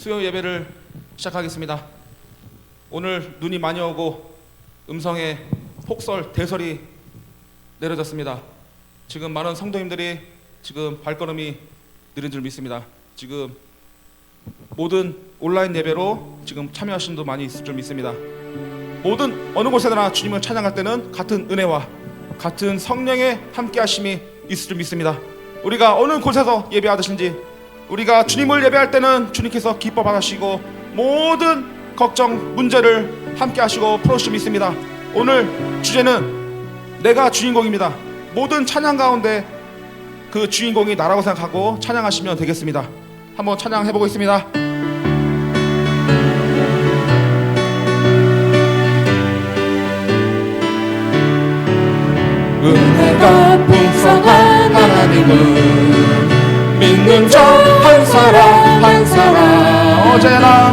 수요 예배를 시작하겠습니다. 오늘 눈이 많이 오고 음성에 폭설, 대설이 내려졌습니다. 지금 많은 성도님들이 지금 발걸음이 느린 줄 믿습니다. 지금 모든 온라인 예배로 지금 참여하신 분도 많이 있을 줄 믿습니다. 모든 어느 곳에나 주님을 찬양할 때는 같은 은혜와 같은 성령의 함께하심이 있을 줄 믿습니다. 우리가 어느 곳에서 예배하듯인지 우리가 주님을 예배할 때는 주님께서 기뻐 받으시고 모든 걱정, 문제를 함께하시고 풀어주실 줄 믿습니다. 오늘 주제는 내가 주인공입니다. 모든 찬양 가운데 그 주인공이 나라고 생각하고 찬양하시면 되겠습니다. 한번 찬양해 보겠습니다. 은혜가 풍성한 하나님은 믿는 자 한 사람 한 사람 언제나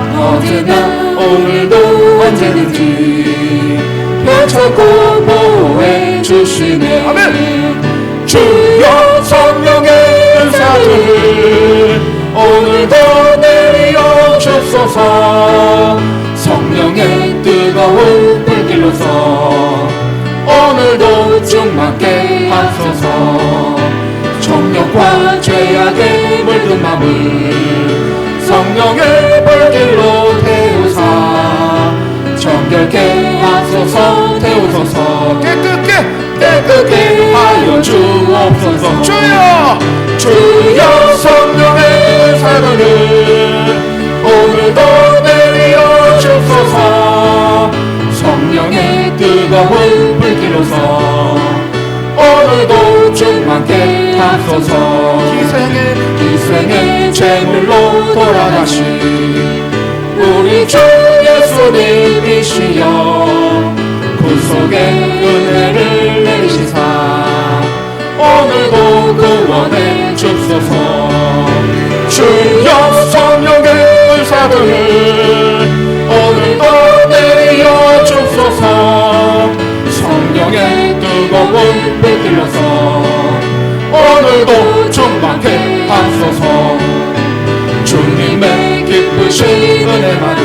오늘도 언제든지 펼쳐고 보호해 주시네. 아멘. 주여 성령의 은사들 오늘도 내려 주소서. 성령의 뜨거운 불길로서 오늘도 충만케 하소서. 정욕과 죄악에 물든 맘을 성령의 불길로 태우사 정결케 하소서. 태우소서. 깨끗게 하여 주옵소서. 주여 성령의 은사들을 오늘도 내려 주소서. 성령의 뜨거운 불길로서 오늘도 충만케 하소서. 희생의 제물로 돌아가신 우리 주 예수님이시여 구속의 은혜를 내리시사 오늘도 구원해 주소서. 주여 성령의 은사들을 오늘도 내려 주소서. 성령의 뜨거운 불길로서 오늘도 충만케 하소서. 주님의 기쁘신 은혜만을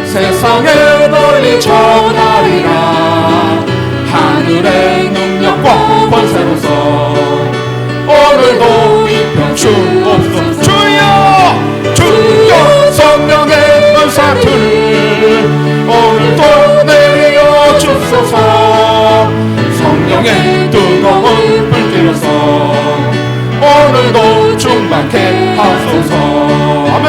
세상에 널리 전하리라. 하늘의 능력과 권세로서 오늘도 입혀 주옵소서. 주여 성령의 은사들을 오늘도 내려 주소서. 성령의 뜨거운 불길로서 오늘도 충만케 하소서. 아멘.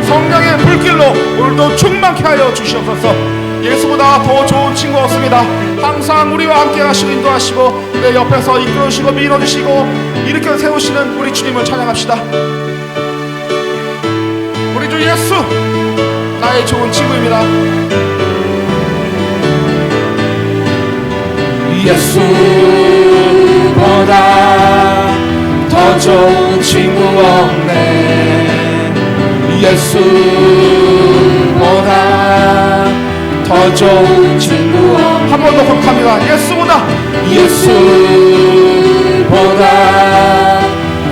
성령의 불길로 오늘도 충만케 하여 주시옵소서. 예수보다 더 좋은 친구 없습니다. 항상 우리와 함께 하시고 인도하시고 내 옆에서 이끌어주시고 밀어주시고 일으켜 세우시는 우리 주님을 찬양합시다. 우리 주 예수 나의 좋은 친구입니다. 예수보다 더 좋은 친구 없네. 예수보다 더 좋은 친구 없네. 한 번 더 고백합니다. 예수보다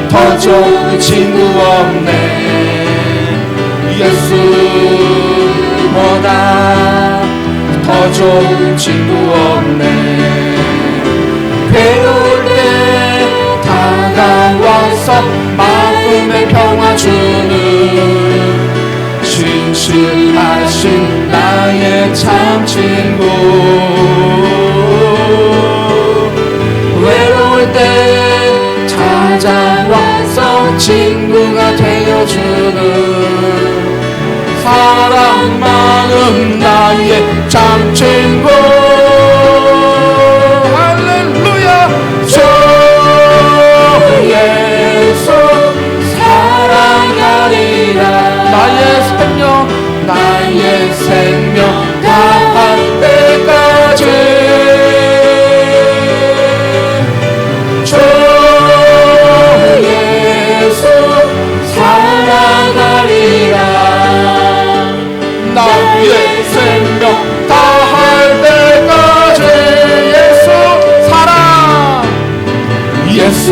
더 좋은 친구 없네. 예수보다 더 좋은 친구 없네. 괴로울 때 다가와서 마음의 평화 주는 신실하신 나의 참 친구. 외로울 때 찾아와서 친구가 되어주는 사랑 많은 나의 참 친구. 할렐루야. 주 예수 사랑하리라. 나의 생명 다할 때까지 주 예수 사랑하리라. 나의 생명 다할 때까지 예수 사랑. 예수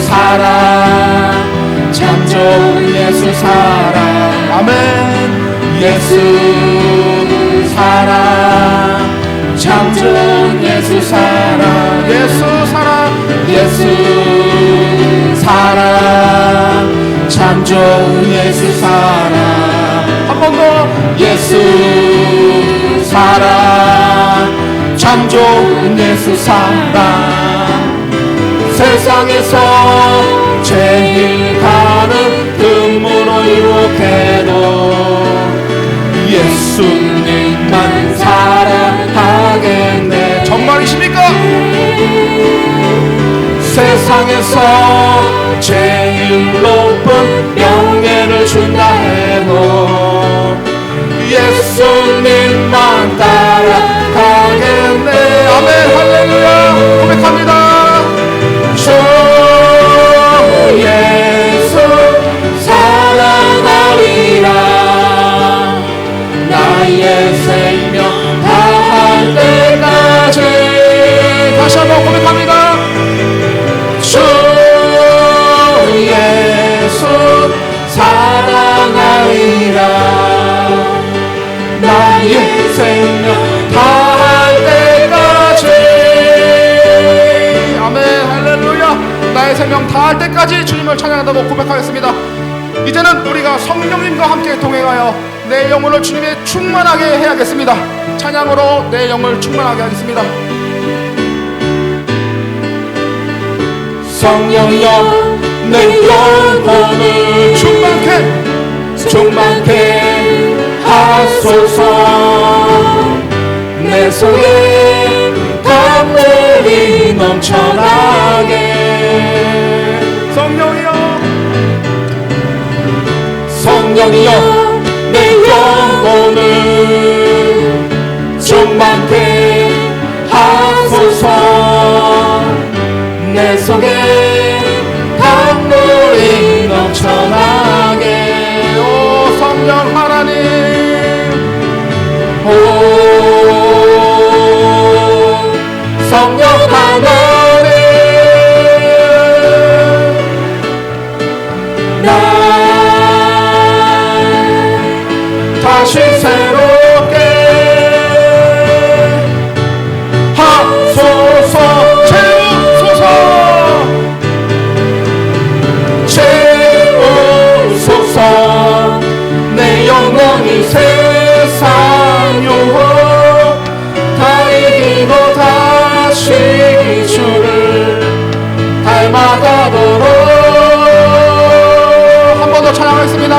사랑 참 좋은 예수 사랑. 예수 사랑 참좋은 예수 사랑 예수 사랑 예수 사랑 참 좋은 예수 사랑 한 번 더 예수 사랑 참 좋은 예수 사랑 세상에서 제일 가는 금으로 유혹해도 예수님만 사랑하겠네. 정말이십니까? 세상에서 제일 높은 명예를 준다 해도 예수님만 따라가겠네. 아멘 할렐루야 고백합니다. 주 예수 사랑하리라 나의 생명 다할 때까지. 다시 한번 고백합니다. 주 예수 사랑하리라 나의 생명 다할 때까지. 아멘 할렐루야. 나의 생명 다할 때까지 주님을 찬양한다고 고백하겠습니다. 이제는 우리가 성령님과 함께 동행하여 내 영혼을 주님의 충만하게 해야겠습니다. 찬양으로 내 영을 충만하게 하겠습니다. 성령이여 내 영혼을 충만케 하소서. 내 속에 강물이 넘쳐나게. 성령이여 내 영혼을 충만케 하소서. 내 속에 강물이 넘쳐나게. 오 성령 하나님 오 성령 하나님 날 다시 새롭게 하소서. 채우소서. 내 영혼이 세상 유혹 다 이기고 다시 주를 닮아가도록. 한 번 더 찬양하겠습니다.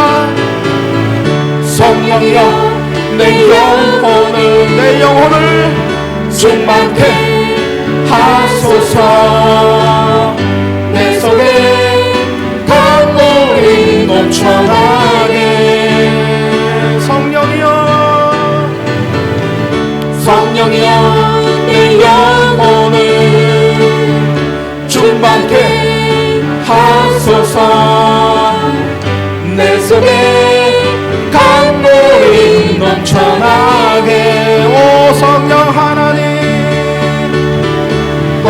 성령이여 내 영혼을 충만케 하소서. 내 속에 강물이 넘쳐나게. 성령이여 내 영혼을 충만케 하소서. 내 속에 강물이 넘쳐나게. 오 성령 하나님 오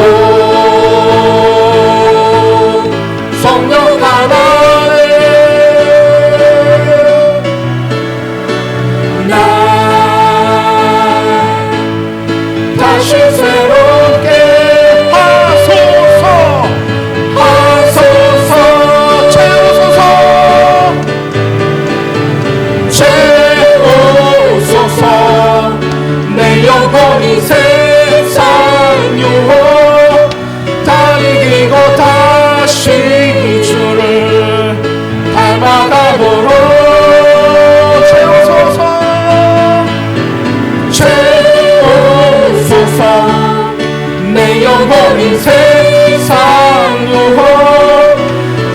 성령 하나님 날 다시 새롭게 하소서. 채우소서. 내 영혼이 세상 유혹 다 이기고 다시 주를 닮아가도록. 채우소서. 내 영혼이 세상 유혹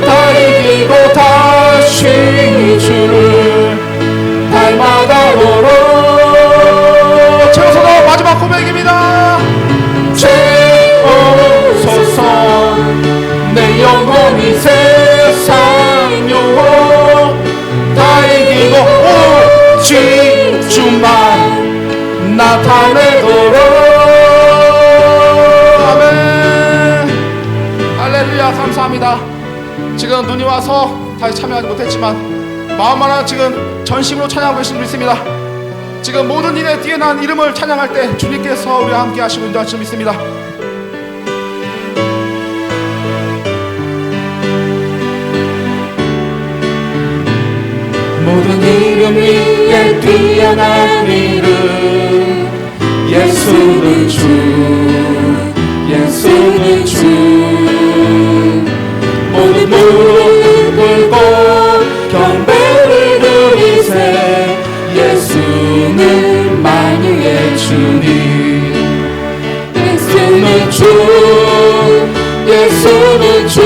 다 이기고 다시 주를 닮아가도록. 채우소서. 마지막 고백입니다. 채우소서. 내 영혼이 세상 유혹 다 이기고 오직 주만 나타내도록. 아멘 할렐루야 감사합니다. 지금 눈이 와서 다시 참여하지 못했지만 마음 하나 지금 전심으로 찬양하고 계신 분 있습니다. 지금 모든 일에 뛰어난 이름을 찬양할 때 주님께서 우리와 함께 하시고 인도할 줄 믿습니다. 모든 이름 위에 뛰어난 이름 예수는 주 예수는 주 모든 무릎 꿇고 경배를 드리세 예수는 만유의 주님 예수는 주 예수는 주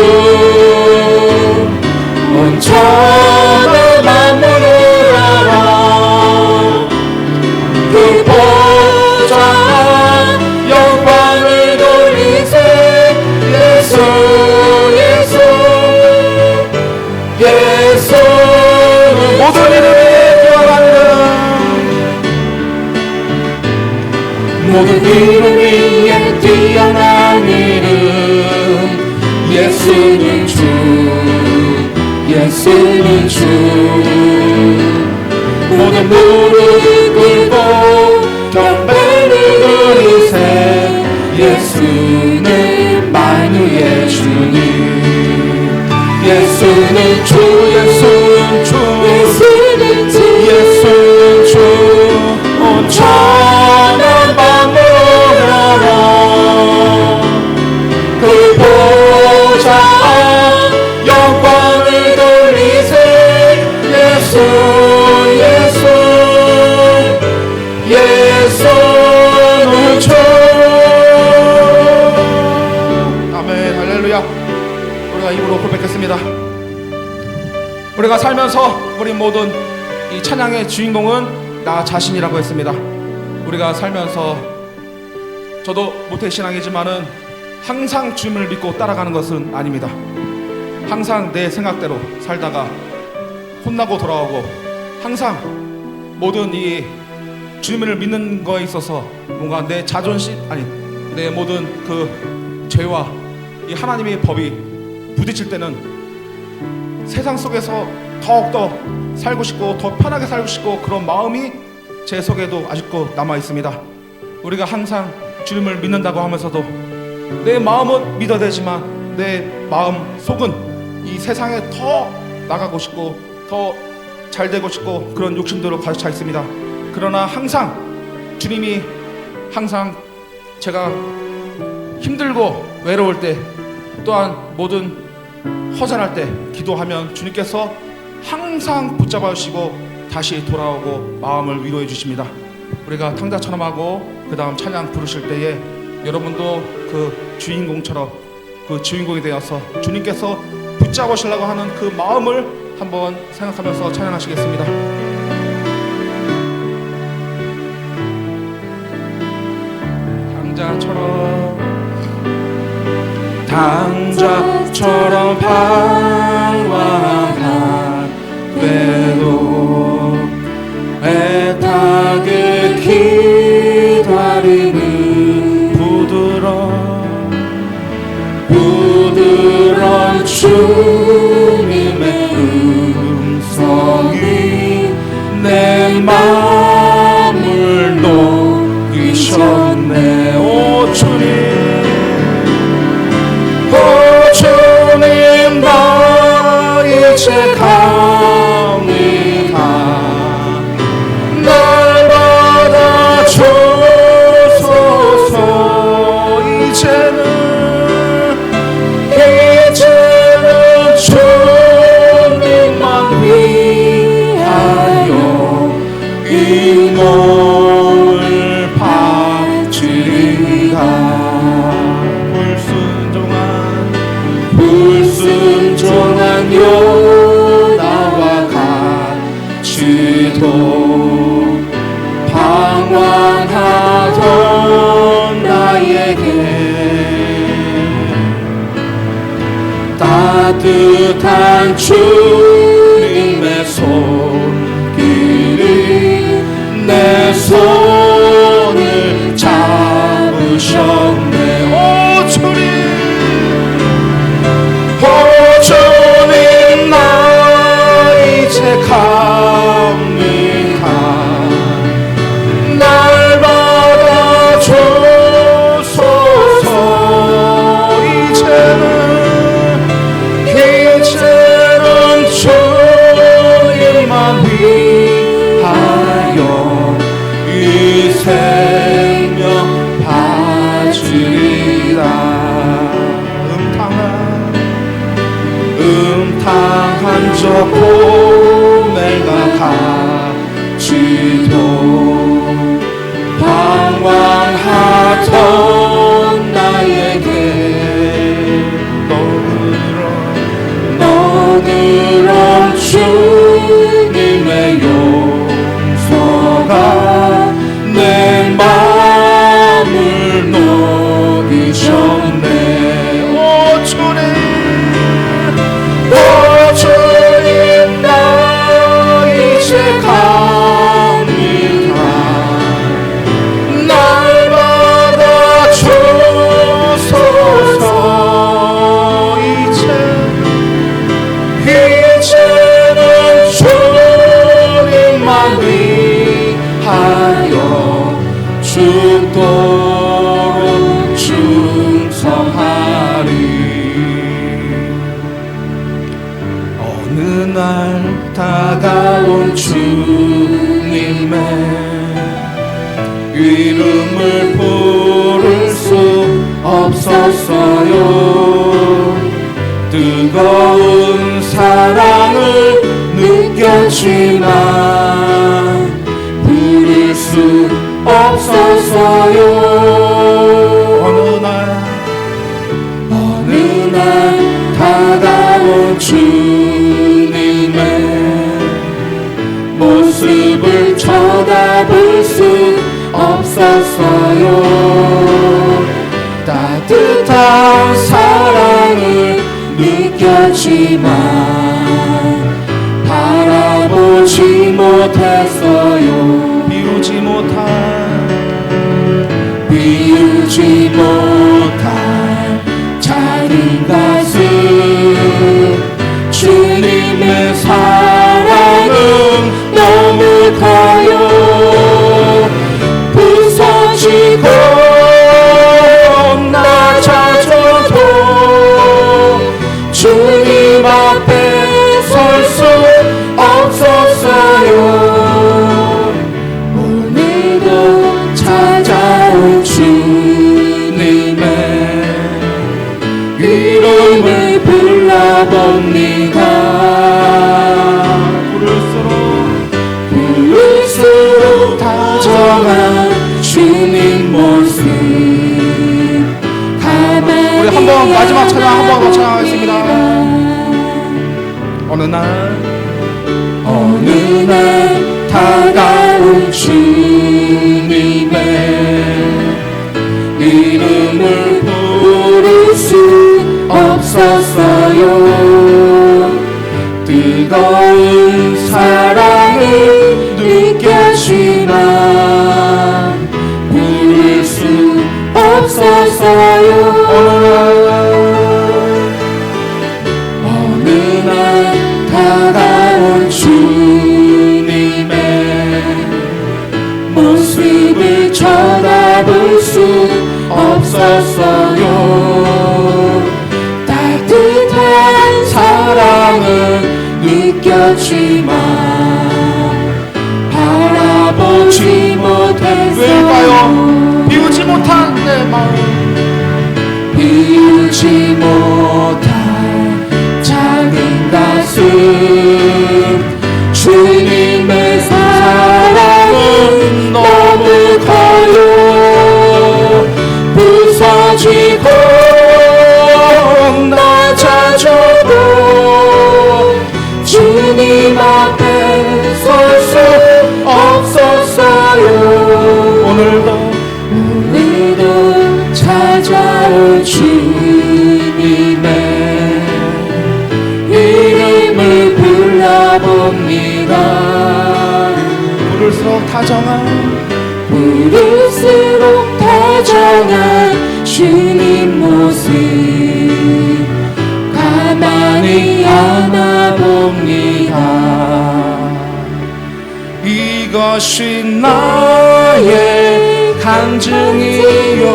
온천한 만물을 알아 그 보좌 영광을 돌리세 예수 예수 예수는 모든 이름에 뛰어난 모든 이름 위에 뛰어난 이름 예수는 주 예수는 주 모든 무릎 꿇고 경배를 드리세 예수는 만유의 주님 예수는 주 예수는 주 예수는 주 예수는 주 온천한 만물을 알아 그 보좌 영광을 돌리세 예수 예수 예수는 주 아멘 할렐루야. 우리가 입으로 고백했습니다. 우리가 살면서 우리 모든 이 찬양의 주인공은 나 자신이라고 했습니다. 우리가 살면서 저도 모태신앙이지만은 항상 주님을 믿고 따라가는 것은 아닙니다. 항상 내 생각대로 살다가 혼나고 돌아오고 항상 모든 이 주님을 믿는 거에 있어서 뭔가 내 자존심 아니 내 모든 그 죄와 이 하나님의 법이 부딪힐 때는 세상 속에서 더욱더 살고 싶고 더 편하게 살고 싶고 그런 마음이 제 속에도 아직도 남아 있습니다. 우리가 항상 주님을 믿는다고 하면서도 내 마음은 믿어야 되지만 내 마음 속은 이 세상에 더 나가고 싶고 더 잘 되고 싶고 그런 욕심들로 가득 차 있습니다. 그러나 항상 주님이 항상 제가 힘들고 외로울 때 또한 모든 허전할 때 기도하면 주님께서 항상 붙잡아 주시고 다시 돌아오고 마음을 위로해 주십니다. 우리가 탕자처럼 하고 그 다음 찬양 부르실 때에 여러분도 그 주인공처럼 그 주인공이 되어서 주님께서 붙잡으시려고 하는 그 마음을 한번 생각하면서 찬양하시겠습니다. 당자처럼 방황한 때도 애타게 기다리는 부드러운 주님의 음성이 내 마음을 녹이셨네. 오 주님, 오 주님, 나 이제 갑니다. 날 받아주소서. 이제는 주님만 위하여 이 몸을 바치리라. 불순종한 요나와 같이도 방황하던 나에게 따뜻한 주님의 손길이 내 손을 잡으셨네. 오 주님, 오 주님, 나 이제 가 주님의 이름을 부를 수 없었어요. 뜨거운 사랑을 느꼈지만 부를 수 없었어요. 어느 날 다가온 주님의 모습을 쳐다볼 수 없었어요. 따뜻한 사랑을 느꼈지만 바라보지 못했어요. 비우지 못한 작은 가슴 주님의 사랑은 너무 커요. 부서지고 낮아져도 주님 앞에 설 수 없었어요. 오늘도 찾아온 주님의 이름을 불러봅니다. 부를수록 다정한 주님 모습. 우리 한번 마지막 찬양 한 번 더 찬양하겠습니다. 어느 날 다가온 주님의 이름을 부를 수 없었어요. 뜨거운 사랑을 느꼈지만 부를 수 없었어요. 어느 날 다가온 주님의 모습을 쳐다볼 수 없었어요. 따뜻한 사랑을 느꼈지만 바라보지 못했어요. 왜일까요? 비우지 못한 내 마음, 비우지 못한 작은 가슴 주님의 사랑은 너무 커요. 부서지고 낮아져도 주님 앞에 설 수 없었어요. 오늘도 찾아온 주님의 이름을 불러봅니다. 부를수록 다정한 주님 모습 가만히 안아봅니다. 이것이 나의 간증이요,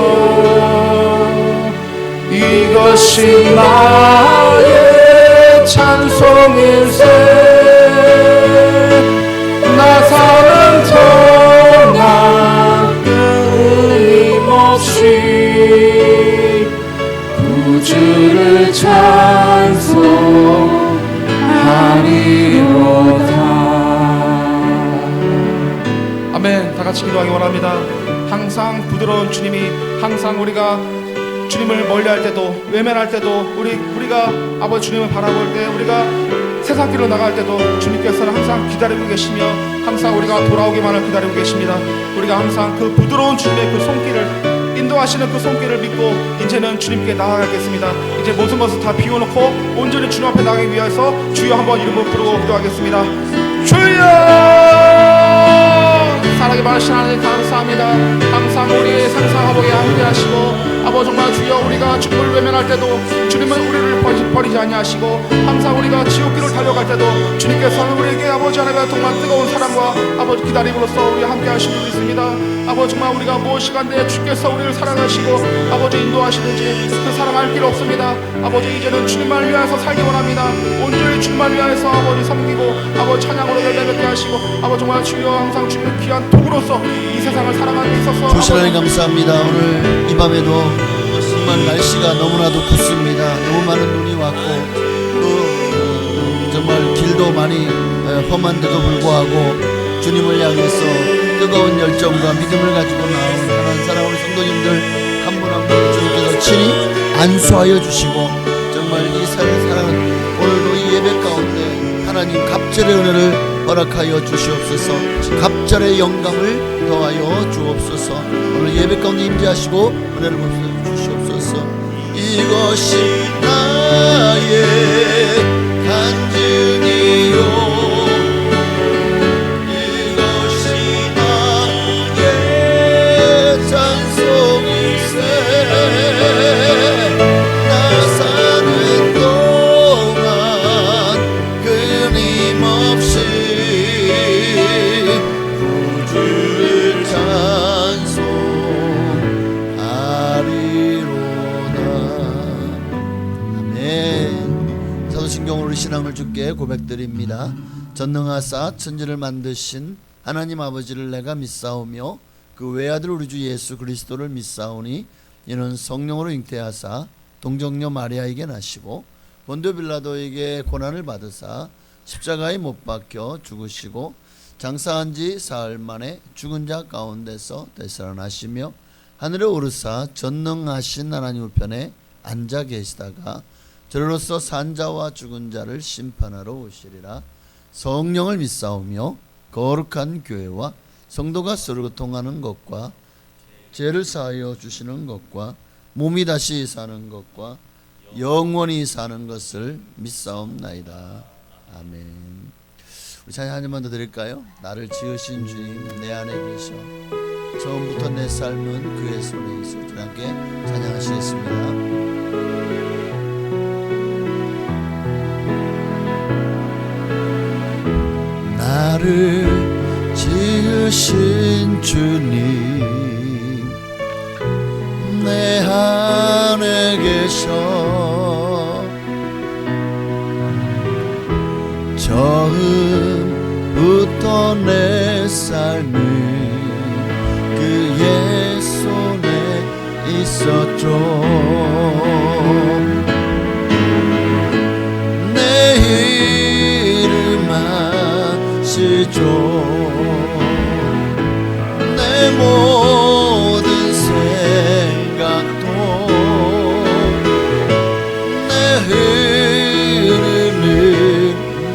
이것이 나의 찬송일세. 나 사는 동안 끊임없이 구주를 찬송하리로다. 아멘. 다 같이 기도하기 원합니다. 항상 부드러운 주님이, 항상 우리가 주님을 멀리할 때도, 외면할 때도, 우리가 아버지 주님을 바라볼 때, 우리가 세상 길로 나갈 때도 주님께서는 항상 기다리고 계시며 항상 우리가 돌아오기만을 기다리고 계십니다. 우리가 항상 그 부드러운 주님의 그 손길을, 인도하시는 그 손길을 믿고 이제는 주님께 나아가겠습니다. 이제 모든 것을 다 비워놓고 온전히 주님 앞에 나가기 위해서 주여 한번 이름을 부르고 기도하겠습니다. 주여! 사랑이 많으신 하나님 감사합니다. 항상 우리의 상상하보게 함께 하시고 아버지 정말 주여 우리가 주님을 외면할 살아갈 때도 주님은 우리를 버리지 아니하시고 항상 우리가 지옥길을 달려갈 때도 주님께서는 우리에게 아버지 하나님의 정말 뜨거운 사랑과 아버지 기다림으로써 우리 함께 하신 줄 믿습니다. 아버지 정말 우리가 무엇이간데 주께서 우리를 사랑하시고 아버지 인도하시는지 그 사랑 알 길 없습니다. 아버지 이제는 주님만 위하여서 살기 원합니다. 온전히 주님만 위하여서 아버지 섬기고 아버지 찬양으로 열매맺게 하시고 아버지 정말 주여 항상 주님의 귀한 도구로서 이 세상을 살아가는 데 있어서 주신 하나님 감사합니다. 오늘 이 밤에도 정말 날씨가 너무나도 굽습니다. 너무 많은 눈이 왔고 또 정말 길도 많이 험한데도 불구하고 주님을 향해서 뜨거운 열정과 믿음을 가지고 나온 하나님 사랑하는 성도님들 한 분 한 분 주님께서 친히 안수하여 주시고 정말 이 사랑하는 오늘도 이 예배 가운데 하나님 갑절의 은혜를 허락하여 주시옵소서. 갑절의 영감을 더하여 주옵소서. 오늘 예배 가운데 임재하시고 은혜를 주시옵소서. 이것이 나의 간증이요 이것이 나의 찬송일세 나 사는 동안 끊임없이 구주를 찬송하리로다. 아멘. 사도신경 우리 신앙을 주께 고백드립니다. 전능하사 천지를 만드신 하나님 아버지를 내가 믿사오며 그 외아들 우리 주 예수 그리스도를 믿사오니 이는 성령으로 잉태하사 동정녀 마리아에게 나시고 본디오 빌라도에게 고난을 받으사 십자가에 못 박혀 죽으시고 장사한 지 사흘 만에 죽은 자 가운데서 되살아나시며 하늘에 오르사 전능하신 하나님 우편에 앉아 계시다가 저로서 산 자와 죽은 자를 심판하러 오시리라. 성령을 믿사오며 거룩한 교회와 성도가 서로 교통하는 것과 죄를 사하여 주시는 것과 몸이 다시 사는 것과 영원히 사는 것을 믿사옵나이다. 아멘. 우리 찬양 한 번만 더 드릴까요? 나를 지으신 주님 내 안에 계셔 처음부터 내 삶은 그의 손에 있어. 우리 함께 찬양하시겠습니다. 나를 지으신 주님 내 안에 계셔 처음부터 내 삶은 그의 손에 있었죠. 내 이름 아시죠. 내 모든 생각도 내 흐르는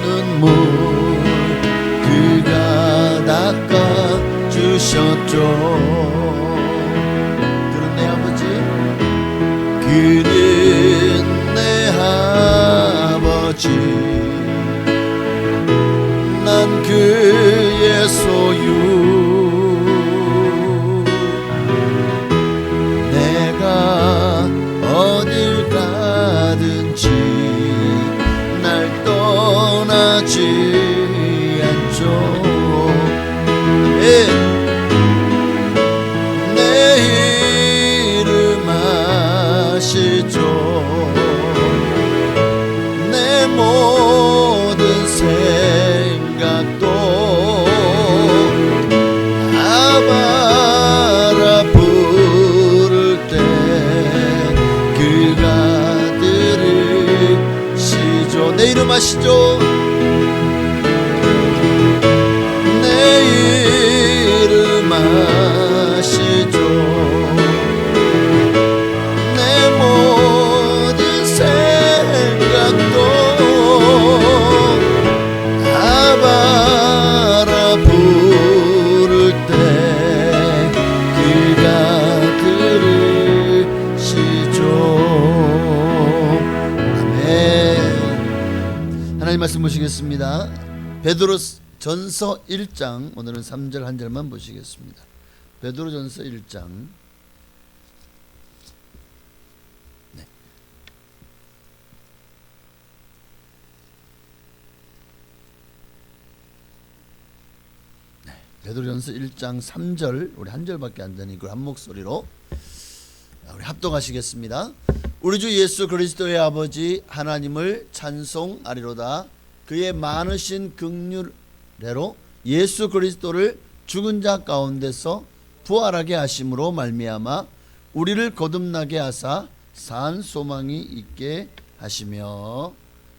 눈물 그가 닦아주셨죠. 그런 내 아버지 그는 내 아버지 난 그의 소유 내가 어딜 가든지 날 떠나지 않죠. 내 이름 아시죠. 내 모든 생각도 아바라 부를 때 그가 들으시죠. 내 이름 아시죠. 내 이름 아시죠. 내 모든 생각도 아바라 부를 때 그가 들으시죠. 아멘. 하나님 말씀 보시겠습니다. 베드로전서 1장 오늘은 3절 한 절만 보시겠습니다. 베드로전서 1장 베드로전서 1장 3절 우리 한 절밖에 안 되니 그 한 목소리로 우리 합독하시겠습니다. 우리 주 예수 그리스도의 아버지 하나님을 찬송하리로다. 그의 많으신 긍휼대로 예수 그리스도를 죽은 자 가운데서 부활하게 하심으로 말미암아 우리를 거듭나게 하사 산 소망이 있게 하시며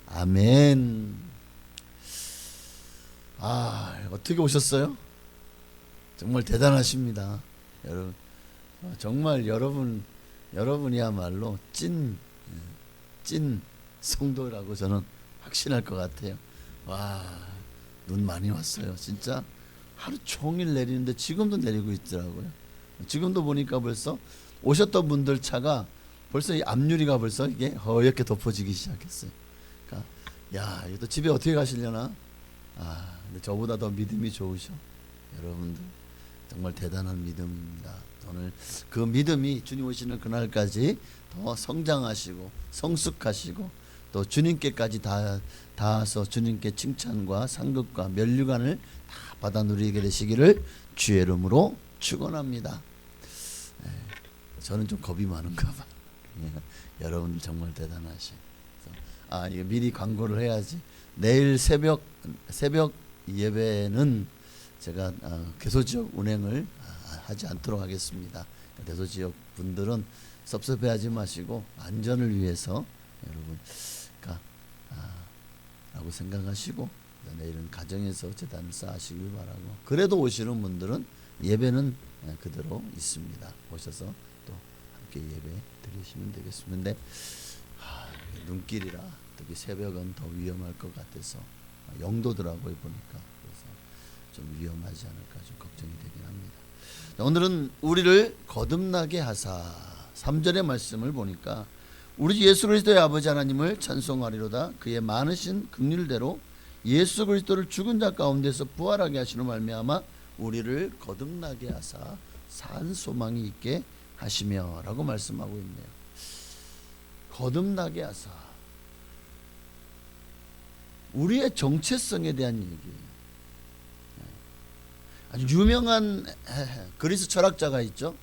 아멘. 어떻게 오셨어요? 정말 대단하십니다. 여러분, 정말 여러분이야말로 찐 성도라고 저는 확신할 것 같아요. 눈 많이 왔어요. 진짜 하루 종일 내리는데 지금도 내리고 있더라고요. 지금도 보니까 벌써 오셨던 분들 차가 벌써 이 앞유리가 벌써 이게 허옇게 덮어지기 시작했어요. 그러니까 이거 집에 어떻게 가시려나? 근데 저보다 더 믿음이 좋으셔. 여러분들 정말 대단한 믿음입니다. 오늘 그 믿음이 주님 오시는 그날까지 더 성장하시고 성숙하시고 또 주님께까지 닿아서 주님께 칭찬과 상급과 면류관을 다 받아 누리게 되시기를 주의 이름으로 축원합니다. 저는 좀 겁이 많은가 봐. 여러분들 정말 대단하시. 이거 미리 광고를 해야지. 내일 새벽 예배는 제가 개소지역 운행을 하지 않도록 하겠습니다. 개소지역 분들은 섭섭해하지 마시고 안전을 위해서 여러분 라고 생각하시고 내일은 가정에서 재단을 쌓으시길 바라고, 그래도 오시는 분들은 예배는 그대로 있습니다. 오셔서 또 함께 예배 드리시면 되겠습니다. 근데 눈길이라 특히 새벽은 더 위험할 것 같아서 영도더라고요 보니까. 그래서 좀 위험하지 않을까 좀 걱정이 되긴 합니다. 오늘은 우리를 거듭나게 하사 3절의 말씀을 보니까 우리 예수 그리스도의 아버지 하나님을 찬송하리로다. 그의 많으신 긍휼대로 예수 그리스도를 죽은 자 가운데서 부활하게 하시는 말미암아 우리를 거듭나게 하사 산 소망이 있게 하시며 라고 말씀하고 있네요. 거듭나게 하사, 우리의 정체성에 대한 얘기예요. 아주 유명한 그리스 철학자가 있죠.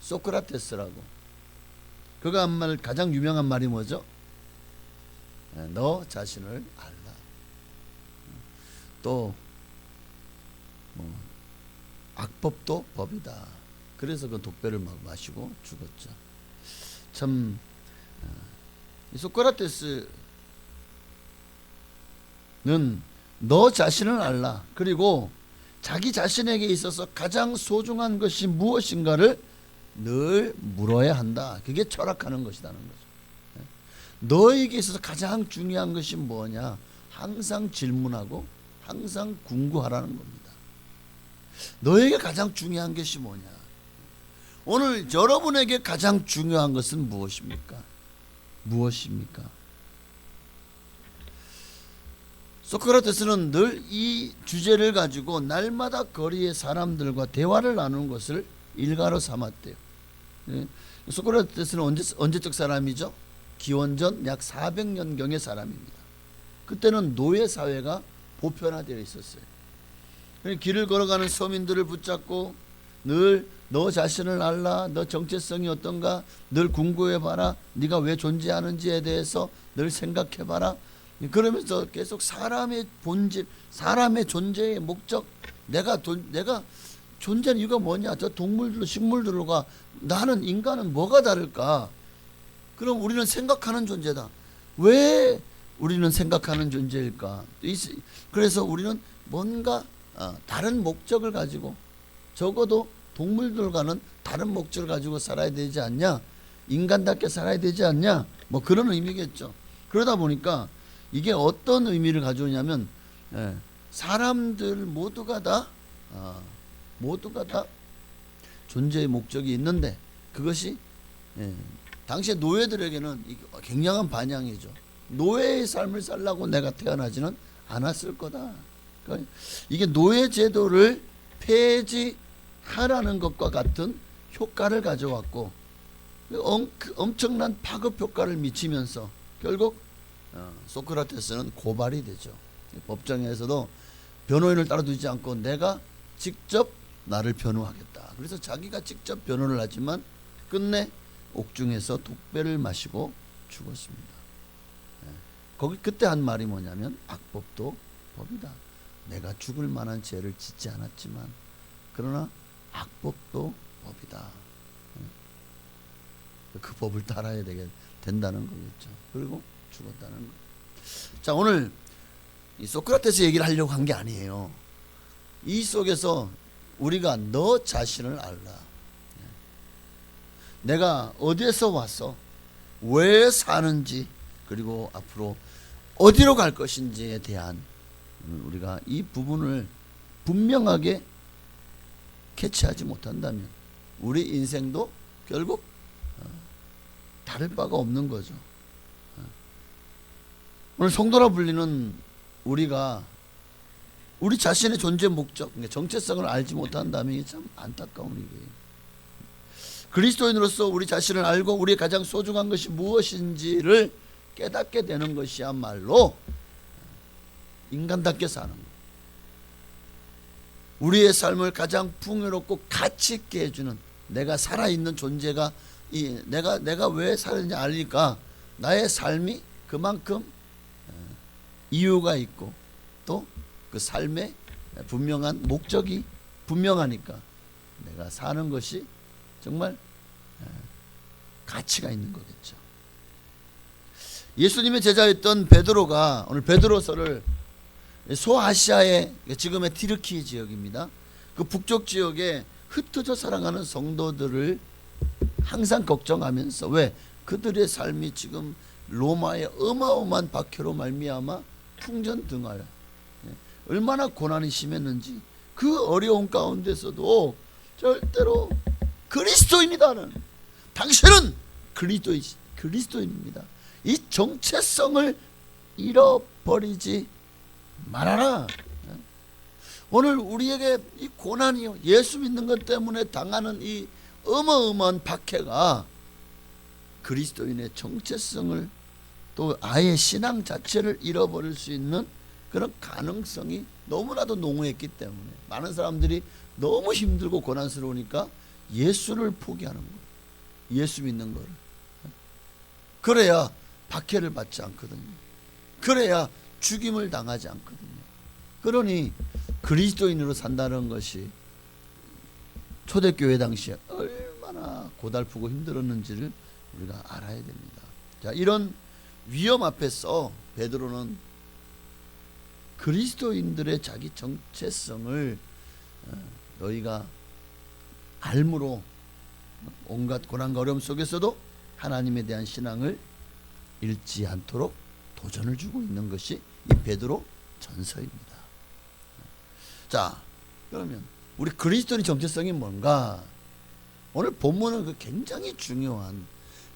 소크라테스라고. 그가 한 말, 가장 유명한 말이 뭐죠? 너 자신을 알라. 또 악법도 법이다. 그래서 그 독배를 막 마시고 죽었죠. 참 소크라테스는 너 자신을 알라. 그리고 자기 자신에게 있어서 가장 소중한 것이 무엇인가를 늘 물어야 한다. 그게 철학하는 것이라는 거죠. 너에게 있어서 가장 중요한 것이 뭐냐? 항상 질문하고 항상 궁구하라는 겁니다. 너에게 가장 중요한 것이 뭐냐? 오늘 여러분에게 가장 중요한 것은 무엇입니까? 무엇입니까? 소크라테스는 늘 이 주제를 가지고 날마다 거리의 사람들과 대화를 나누는 것을 일가로 삼았대요. 소크라테스는 언제적 사람이죠? 기원전 약 400년경의 사람입니다. 그때는 노예 사회가 보편화되어 있었어요. 길을 걸어가는 서민들을 붙잡고 늘 너 자신을 알라, 너 정체성이 어떤가 늘 궁금해봐라, 네가 왜 존재하는지에 대해서 늘 생각해봐라. 그러면서 계속 사람의 본질, 사람의 존재의 목적, 내가 존재하는 이유가 뭐냐? 저 동물들로 식물들과 나는 인간은 뭐가 다를까? 그럼 우리는 생각하는 존재다. 왜 우리는 생각하는 존재일까? 그래서 우리는 뭔가 다른 목적을 가지고, 적어도 동물들과는 다른 목적을 가지고 살아야 되지 않냐? 인간답게 살아야 되지 않냐? 뭐 그런 의미겠죠. 그러다 보니까 이게 어떤 의미를 가져오냐면 사람들 모두가 다 존재의 목적이 있는데, 그것이 당시에 노예들에게는 굉장한 반향이죠. 노예의 삶을 살라고 내가 태어나지는 않았을 거다. 그러니까 이게 노예 제도를 폐지하라는 것과 같은 효과를 가져왔고, 엄청난 파급 효과를 미치면서 결국 소크라테스는 고발이 되죠. 법정에서도 변호인을 따라두지 않고 내가 직접 나를 변호하겠다. 그래서 자기가 직접 변호를 하지만 끝내 옥중에서 독배를 마시고 죽었습니다. 거기 그때 한 말이 뭐냐면 악법도 법이다. 내가 죽을 만한 죄를 짓지 않았지만 그러나 악법도 법이다. 그 법을 따라야 된다는 거겠죠. 그리고 죽었다는 거. 자, 오늘 이 소크라테스 얘기를 하려고 한 게 아니에요. 이 속에서 우리가 너 자신을 알라. 내가 어디에서 와서 왜 사는지 그리고 앞으로 어디로 갈 것인지에 대한 우리가 이 부분을 분명하게 캐치하지 못한다면 우리 인생도 결국 다를 바가 없는 거죠. 오늘 성도라 불리는 우리가 우리 자신의 존재 목적, 정체성을 알지 못한다면 이게 참 안타까운 일이에요. 그리스도인으로서 우리 자신을 알고 우리의 가장 소중한 것이 무엇인지를 깨닫게 되는 것이야말로 인간답게 사는 것. 우리의 삶을 가장 풍요롭고 가치 있게 해주는 내가 살아있는 존재가 내가 왜 사는지 알니까 나의 삶이 그만큼 이유가 있고 또 그 삶의 분명한 목적이 분명하니까 내가 사는 것이 정말 가치가 있는 거겠죠. 예수님의 제자였던 베드로가 오늘 베드로서를 소아시아의 지금의 티르키 지역입니다. 그 북쪽 지역에 흩어져 살아가는 성도들을 항상 걱정하면서 왜 그들의 삶이 지금 로마의 어마어마한 박해로 말미암아 풍전등할 얼마나 고난이 심했는지 그 어려운 가운데서도 절대로 그리스도인이다는 당신은 그리스도인입니다. 이 정체성을 잃어버리지 말아라. 오늘 우리에게 이 고난이요 예수 믿는 것 때문에 당하는 이 어마어마한 박해가 그리스도인의 정체성을 또 아예 신앙 자체를 잃어버릴 수 있는 그런 가능성이 너무나도 농후했기 때문에 많은 사람들이 너무 힘들고 고난스러우니까 예수를 포기하는 거예요. 예수 믿는 거를. 그래야 박해를 받지 않거든요. 그래야 죽임을 당하지 않거든요. 그러니 그리스도인으로 산다는 것이 초대교회 당시에 얼마나 고달프고 힘들었는지를 우리가 알아야 됩니다. 자, 이런 위험 앞에서 베드로는 그리스도인들의 자기 정체성을 너희가 알므로 온갖 고난과 어려움 속에서도 하나님에 대한 신앙을 잃지 않도록 도전을 주고 있는 것이 이 베드로 전서입니다. 자, 그러면 우리 그리스도인의 정체성이 뭔가? 오늘 본문은 그 굉장히 중요한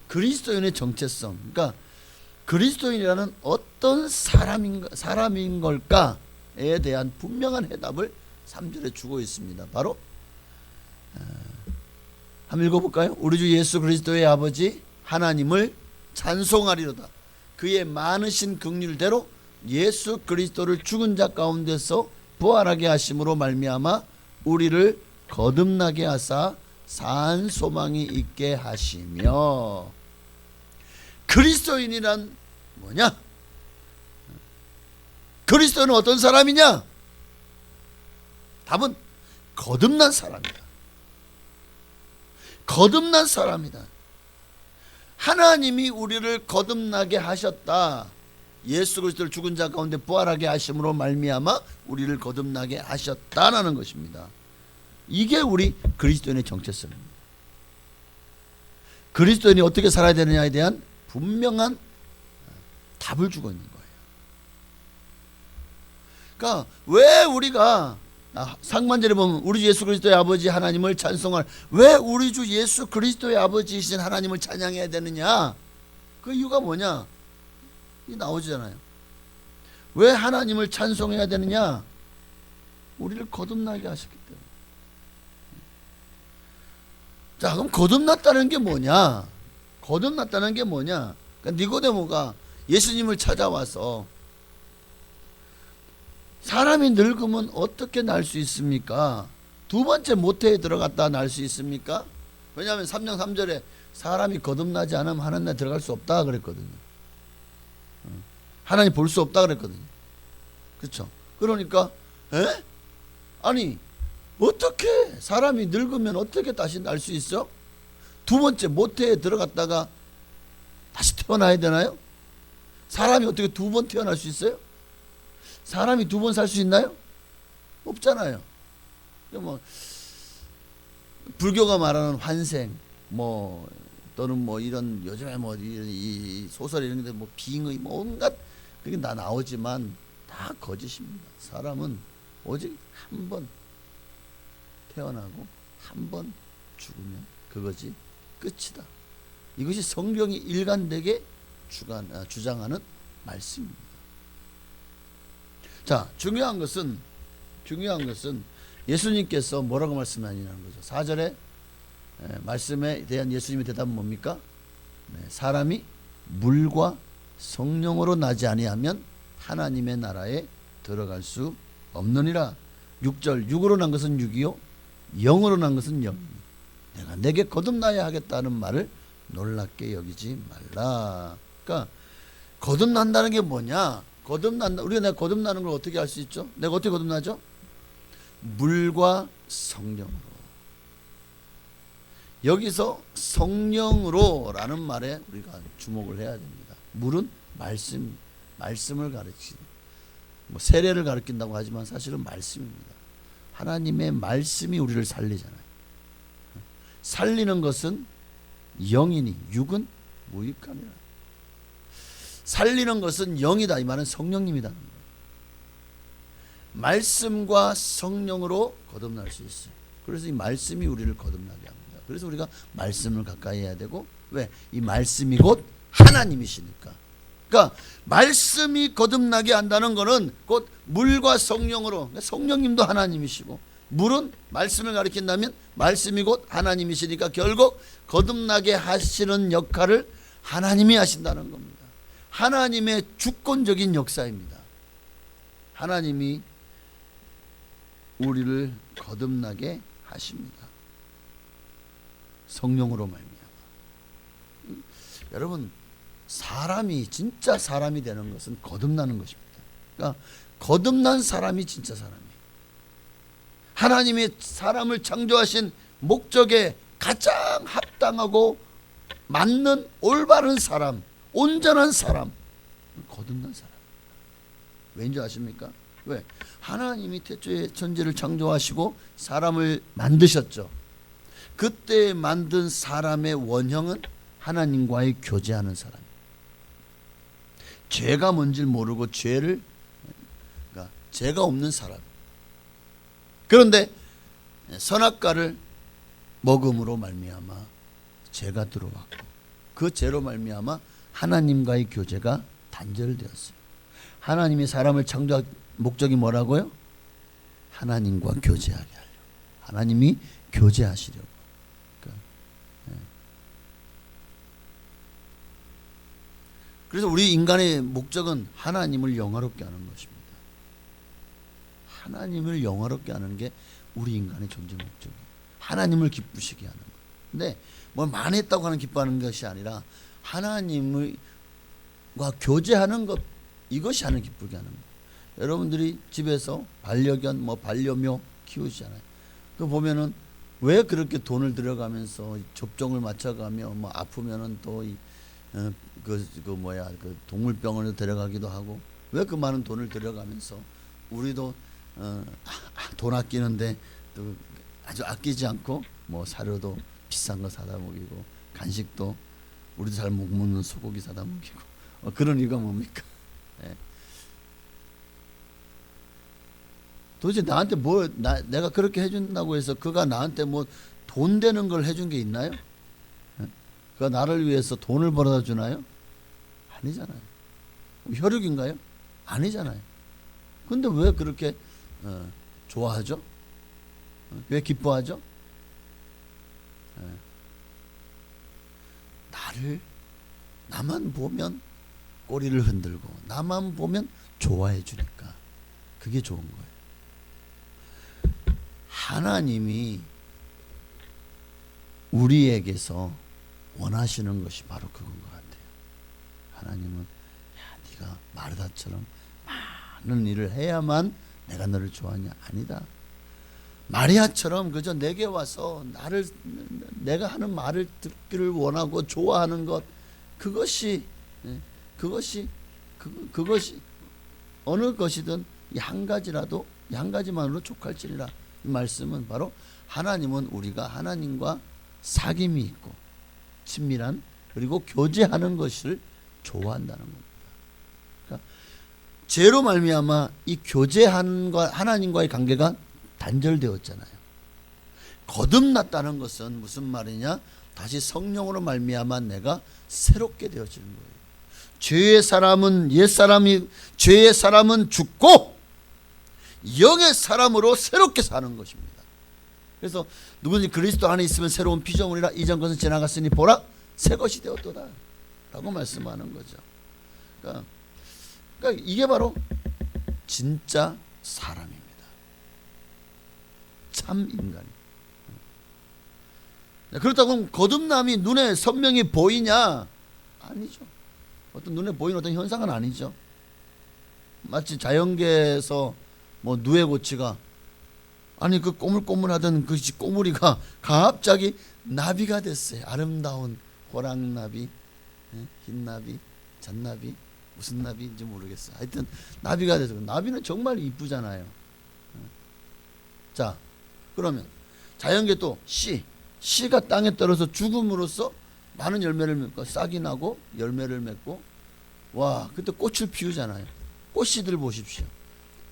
그리스도인의 정체성, 그러니까 그리스도인이라는 어떤 사람인 걸까에 대한 분명한 해답을 3절에 주고 있습니다. 바로 한번 읽어볼까요? 우리 주 예수 그리스도의 아버지 하나님을 찬송하리로다. 그의 많으신 긍휼대로 예수 그리스도를 죽은 자 가운데서 부활하게 하심으로 말미암아 우리를 거듭나게 하사 산 소망이 있게 하시며. 그리스도인이란 뭐냐? 그리스도는 어떤 사람이냐? 답은 거듭난 사람이다. 거듭난 사람이다. 하나님이 우리를 거듭나게 하셨다. 예수 그리스도를 죽은 자 가운데 부활하게 하심으로 말미암아 우리를 거듭나게 하셨다라는 것입니다. 이게 우리 그리스도인의 정체성입니다. 그리스도인이 어떻게 살아야 되느냐에 대한 분명한 답을 주고 있는 거예요. 그러니까 왜 우리가 상반절에 보면 우리 주 예수 그리스도의 아버지 하나님을 찬송할, 왜 우리 주 예수 그리스도의 아버지이신 하나님을 찬양해야 되느냐? 그 이유가 뭐냐? 이 나오잖아요. 왜 하나님을 찬송해야 되느냐? 우리를 거듭나게 하셨기 때문에. 자, 그럼 거듭났다는 게 뭐냐? 거듭났다는 게 뭐냐? 그러니까 니고데모가 예수님을 찾아와서 사람이 늙으면 어떻게 날 수 있습니까? 두 번째 모태에 들어갔다 날 수 있습니까? 왜냐하면 3장 3절에 사람이 거듭나지 않으면 하나님 나라에 들어갈 수 없다 그랬거든요. 하나님 볼 수 없다 그랬거든요. 그렇죠? 그러니까 아니 어떻게 사람이 늙으면 어떻게 다시 날 수 있어? 두 번째 모태에 들어갔다가 다시 태어나야 되나요? 사람이 어떻게 두 번 태어날 수 있어요? 사람이 두 번 살 수 있나요? 없잖아요. 뭐 불교가 말하는 환생 뭐 또는 뭐 이런 요즘에 뭐 이 소설 이런 데 뭐 빙의 뭐 온갖 그게 다 나오지만 다 거짓입니다. 사람은 오직 한 번 태어나고 한 번 죽으면 그것이 끝이다. 이것이 성경이 일관되게 주장하는 말씀입니다. 자, 중요한 것은 예수님께서 뭐라고 말씀하시냐는 거죠. 4절에 말씀에 대한 예수님의 대답은 뭡니까? 사람이 물과 성령으로 나지 아니하면 하나님의 나라에 들어갈 수 없느니라. 6절 육으로 난 것은 육이요 영으로 난 것은 영. 내가 내게 거듭나야 하겠다는 말을 놀랍게 여기지 말라. 그러니까 거듭난다는 게 뭐냐? 우리가 내가 거듭나는 걸 어떻게 알 수 있죠? 내가 어떻게 거듭나죠? 물과 성령으로. 여기서 성령으로라는 말에 우리가 주목을 해야 됩니다. 물은 말씀을 가르치는 뭐 세례를 가르친다고 하지만 사실은 말씀입니다. 하나님의 말씀이 우리를 살리잖아요. 살리는 것은 영이니 육은 무익함이라. 살리는 것은 영이다 이 말은 성령님이다. 말씀과 성령으로 거듭날 수 있어요. 그래서 이 말씀이 우리를 거듭나게 합니다. 그래서 우리가 말씀을 가까이 해야 되고 왜? 이 말씀이 곧 하나님이시니까. 그러니까 말씀이 거듭나게 한다는 것은 곧 물과 성령으로, 성령님도 하나님이시고 물은 말씀을 가리킨다면 말씀이 곧 하나님이시니까 결국 거듭나게 하시는 역할을 하나님이 하신다는 겁니다. 하나님의 주권적인 역사입니다. 하나님이 우리를 거듭나게 하십니다. 성령으로 말미암아. 여러분 사람이 진짜 사람이 되는 것은 거듭나는 것입니다. 그러니까 거듭난 사람이 진짜 사람이에요. 하나님의 사람을 창조하신 목적에 가장 합당하고 맞는 올바른 사람, 온전한 사람, 거듭난 사람. 왠지 아십니까? 왜? 하나님이 태초에 천지를 창조하시고 사람을 만드셨죠. 그때 만든 사람의 원형은 하나님과의 교제하는 사람. 죄가 뭔지 모르고 그러니까 죄가 없는 사람. 그런데 선악과를 먹음으로 말미암아 죄가 들어왔고 그 죄로 말미암아 하나님과의 교제가 단절되었어요. 하나님이 사람을 창조한 목적이 뭐라고요? 하나님과 교제하게 하려고. 하나님이 교제하시려고. 그러니까, 그래서 우리 인간의 목적은 하나님을 영화롭게 하는 것입니다. 하나님을 영화롭게 하는 게 우리 인간의 존재 목적이에요. 하나님을 기쁘시게 하는 것. 근데 뭐 많이 했다고 하는 기뻐하는 것이 아니라 하나님과 교제하는 것, 이것이 하나님 기쁘게 하는 것. 여러분들이 집에서 반려견, 뭐 반려묘 키우시잖아요. 그 보면은 왜 그렇게 돈을 들여가면서 접종을 맞춰가며 뭐 아프면은 또 그 동물병원에 데려가기도 하고 왜 그 많은 돈을 들여가면서 우리도 돈 아끼는데 또 아주 아끼지 않고 뭐 사료도 비싼 거 사다 먹이고 간식도 우리도 잘 못 먹는 소고기 사다 먹이고 그런 이유가 뭡니까? 예. 도대체 나한테 내가 그렇게 해준다고 해서 그가 나한테 뭐 돈 되는 걸 해준 게 있나요? 예? 그가 나를 위해서 돈을 벌어다 주나요? 아니잖아요. 혈육인가요? 아니잖아요. 근데 왜 그렇게 좋아하죠? 왜 기뻐하죠? 나만 보면 꼬리를 흔들고 나만 보면 좋아해 주니까 그게 좋은 거예요. 하나님이 우리에게서 원하시는 것이 바로 그건 것 같아요. 하나님은 야, 네가 마르다처럼 많은 일을 해야만 내가 너를 좋아하냐? 아니다. 마리아처럼 그저 내게 와서 내가 하는 말을 듣기를 원하고 좋아하는 것, 그것이 어느 것이든 이 한 가지라도 이 한 가지만으로 족할지니라. 이 말씀은 바로 하나님은 우리가 하나님과 사귐이 있고 친밀한 그리고 교제하는 것을 좋아한다는 겁니다. 그러니까 죄로 말미암아 이 교제한과 하나님과의 관계가 단절되었잖아요. 거듭났다는 것은 무슨 말이냐? 다시 성령으로 말미암아 내가 새롭게 되어지는 거예요. 죄의 사람은 죽고 영의 사람으로 새롭게 사는 것입니다. 그래서 누구든지 그리스도 안에 있으면 새로운 피조물이라 이전 것은 지나갔으니 보라 새 것이 되었도다 라고 말씀하는 거죠. 그러니까 이게 바로 진짜 사람입니다. 참 인간이. 그렇다고 거듭남이 눈에 선명히 보이냐? 아니죠. 어떤 눈에 보이는 어떤 현상은 아니죠. 마치 자연계에서 뭐 누에고치가 아니 그 꼬물꼬물하던 그 꼬물이가 갑자기 나비가 됐어요. 아름다운 호랑나비, 흰나비, 잣나비, 무슨 나비인지 모르겠어요. 하여튼 나비가 돼서 나비는 정말 이쁘잖아요. 자, 그러면 자연계 또 씨가 땅에 떨어져 죽음으로써 많은 열매를 맺고 싹이 나고 열매를 맺고 와 그때 꽃을 피우잖아요. 꽃씨들 보십시오.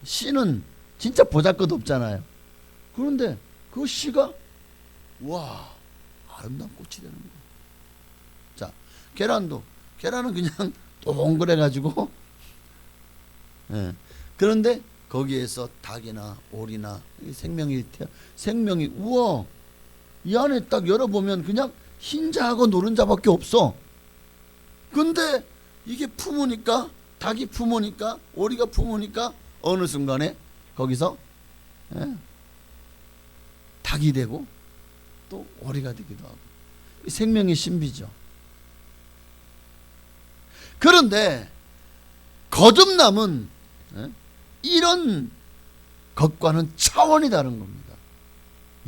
씨는 진짜 보잘것 없잖아요. 그런데 그 씨가 와 아름다운 꽃이 되는 거예요. 자, 계란은 그냥 동그래 가지고 그런데 거기에서 닭이나 오리나 생명이 우와 이 안에 딱 열어보면 그냥 흰자하고 노른자밖에 없어. 근데 이게 품으니까 닭이 품으니까 오리가 품으니까 어느 순간에 거기서 닭이 되고 또 오리가 되기도 하고 생명의 신비죠. 그런데 거듭남은 이런 것과는 차원이 다른 겁니다.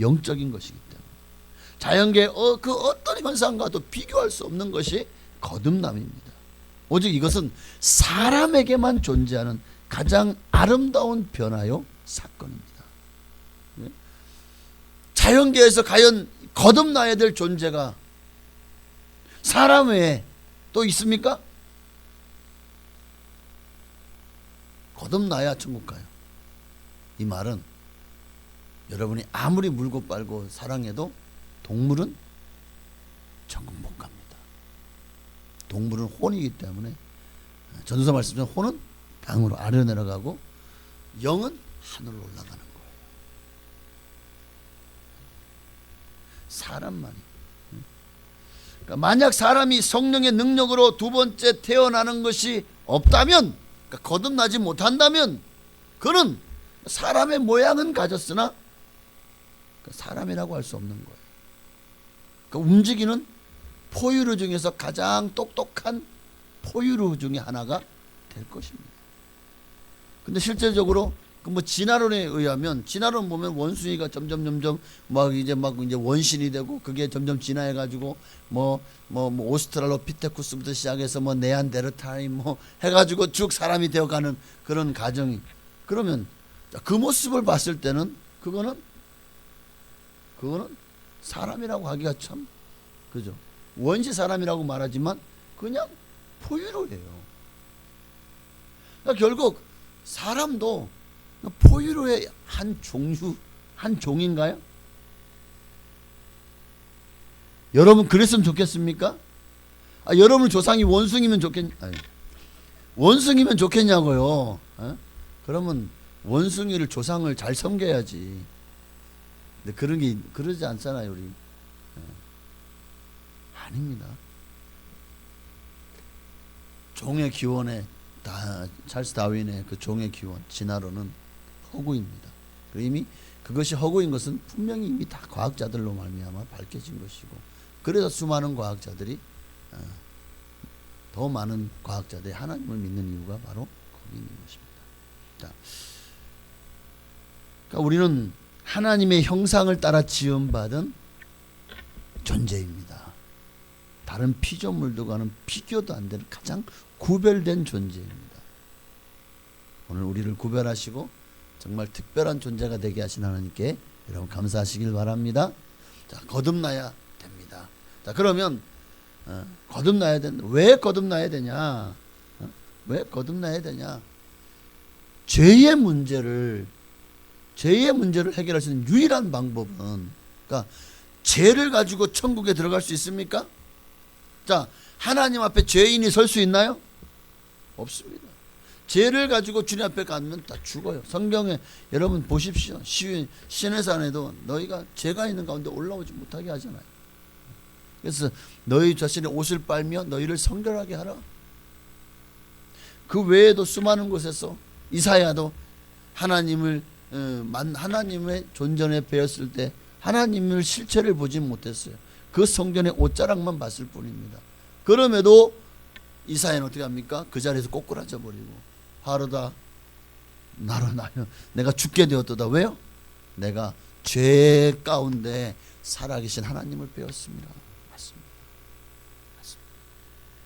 영적인 것이기 때문에 자연계의 그 어떤 현상과도 비교할 수 없는 것이 거듭남입니다. 오직 이것은 사람에게만 존재하는 가장 아름다운 변화요 사건입니다. 자연계에서 과연 거듭나야 될 존재가 사람 외에 또 있습니까? 거듭나야 천국 가요. 이 말은 여러분이 아무리 물고 빨고 사랑해도 동물은 천국 못 갑니다. 동물은 혼이기 때문에 전도서 말씀처럼 혼은 땅으로 아래로 내려가고 영은 하늘로 올라가는 거예요. 사람만이. 그러니까 만약 사람이 성령의 능력으로 두 번째 태어나는 것이 없다면, 그러니까 거듭나지 못한다면 그는 사람의 모양은 가졌으나 사람이라고 할 수 없는 거예요. 그러니까 움직이는 포유류 중에서 가장 똑똑한 포유류 중에 하나가 될 것입니다. 근데 실제적으로 그 뭐 진화론에 의하면 진화론 보면 원숭이가 점점 막 이제 원신이 되고 그게 점점 진화해 가지고 뭐 오스트랄로피테쿠스부터 시작해서 뭐 네안데르탈인 뭐 해가지고 쭉 사람이 되어가는 그런 과정이. 그러면 그 모습을 봤을 때는 그거는 사람이라고 하기가 참 그죠. 원시 사람이라고 말하지만 그냥 포유류예요. 그러니까 결국 사람도 포유류의 한 종인가요? 여러분 그랬으면 좋겠습니까? 여러분 조상이 원숭이면 좋겠냐고요. 그러면 원숭이를 조상을 잘 섬겨야지. 근데 그러지 않잖아요, 우리. 아닙니다. 종의 기원에 찰스 다윈의 그 종의 기원 진화론은 허구입니다. 이미 그것이 허구인 것은 분명히 이미 다 과학자들로 말미암아 밝혀진 것이고, 그래서 수많은 과학자들이 더 많은 과학자들이 하나님을 믿는 이유가 바로 거기 있는 것입니다. 자, 그러니까 우리는 하나님의 형상을 따라 지음받은 존재입니다. 다른 피조물들과는 비교도 안 되는 가장 구별된 존재입니다. 오늘 우리를 구별하시고 정말 특별한 존재가 되게 하신 하나님께 여러분 감사하시길 바랍니다. 자, 거듭나야 됩니다. 자, 그러면 거듭나야 된다. 왜 거듭나야 되냐? 왜 거듭나야 되냐? 죄의 문제를 해결할 수 있는 유일한 방법은, 그러니까 죄를 가지고 천국에 들어갈 수 있습니까? 자, 하나님 앞에 죄인이 설 수 있나요? 없습니다. 죄를 가지고 주님 앞에 가면 다 죽어요. 성경에 여러분 보십시오. 시내산에도 너희가 죄가 있는 가운데 올라오지 못하게 하잖아요. 그래서 너희 자신의 옷을 빨며 너희를 성결하게 하라. 그 외에도 수많은 곳에서 이사야도 하나님의 존전에 배웠을 때 하나님을 실체를 보지 못했어요. 그 성전의 옷자락만 봤을 뿐입니다. 그럼에도 이사야는 어떻게 합니까? 그 자리에서 꼬꾸라져 버리고, 하루다 나로 나여 내가 죽게 되었도다. 왜요? 내가 죄 가운데 살아계신 하나님을 배웠습니다. 맞습니다.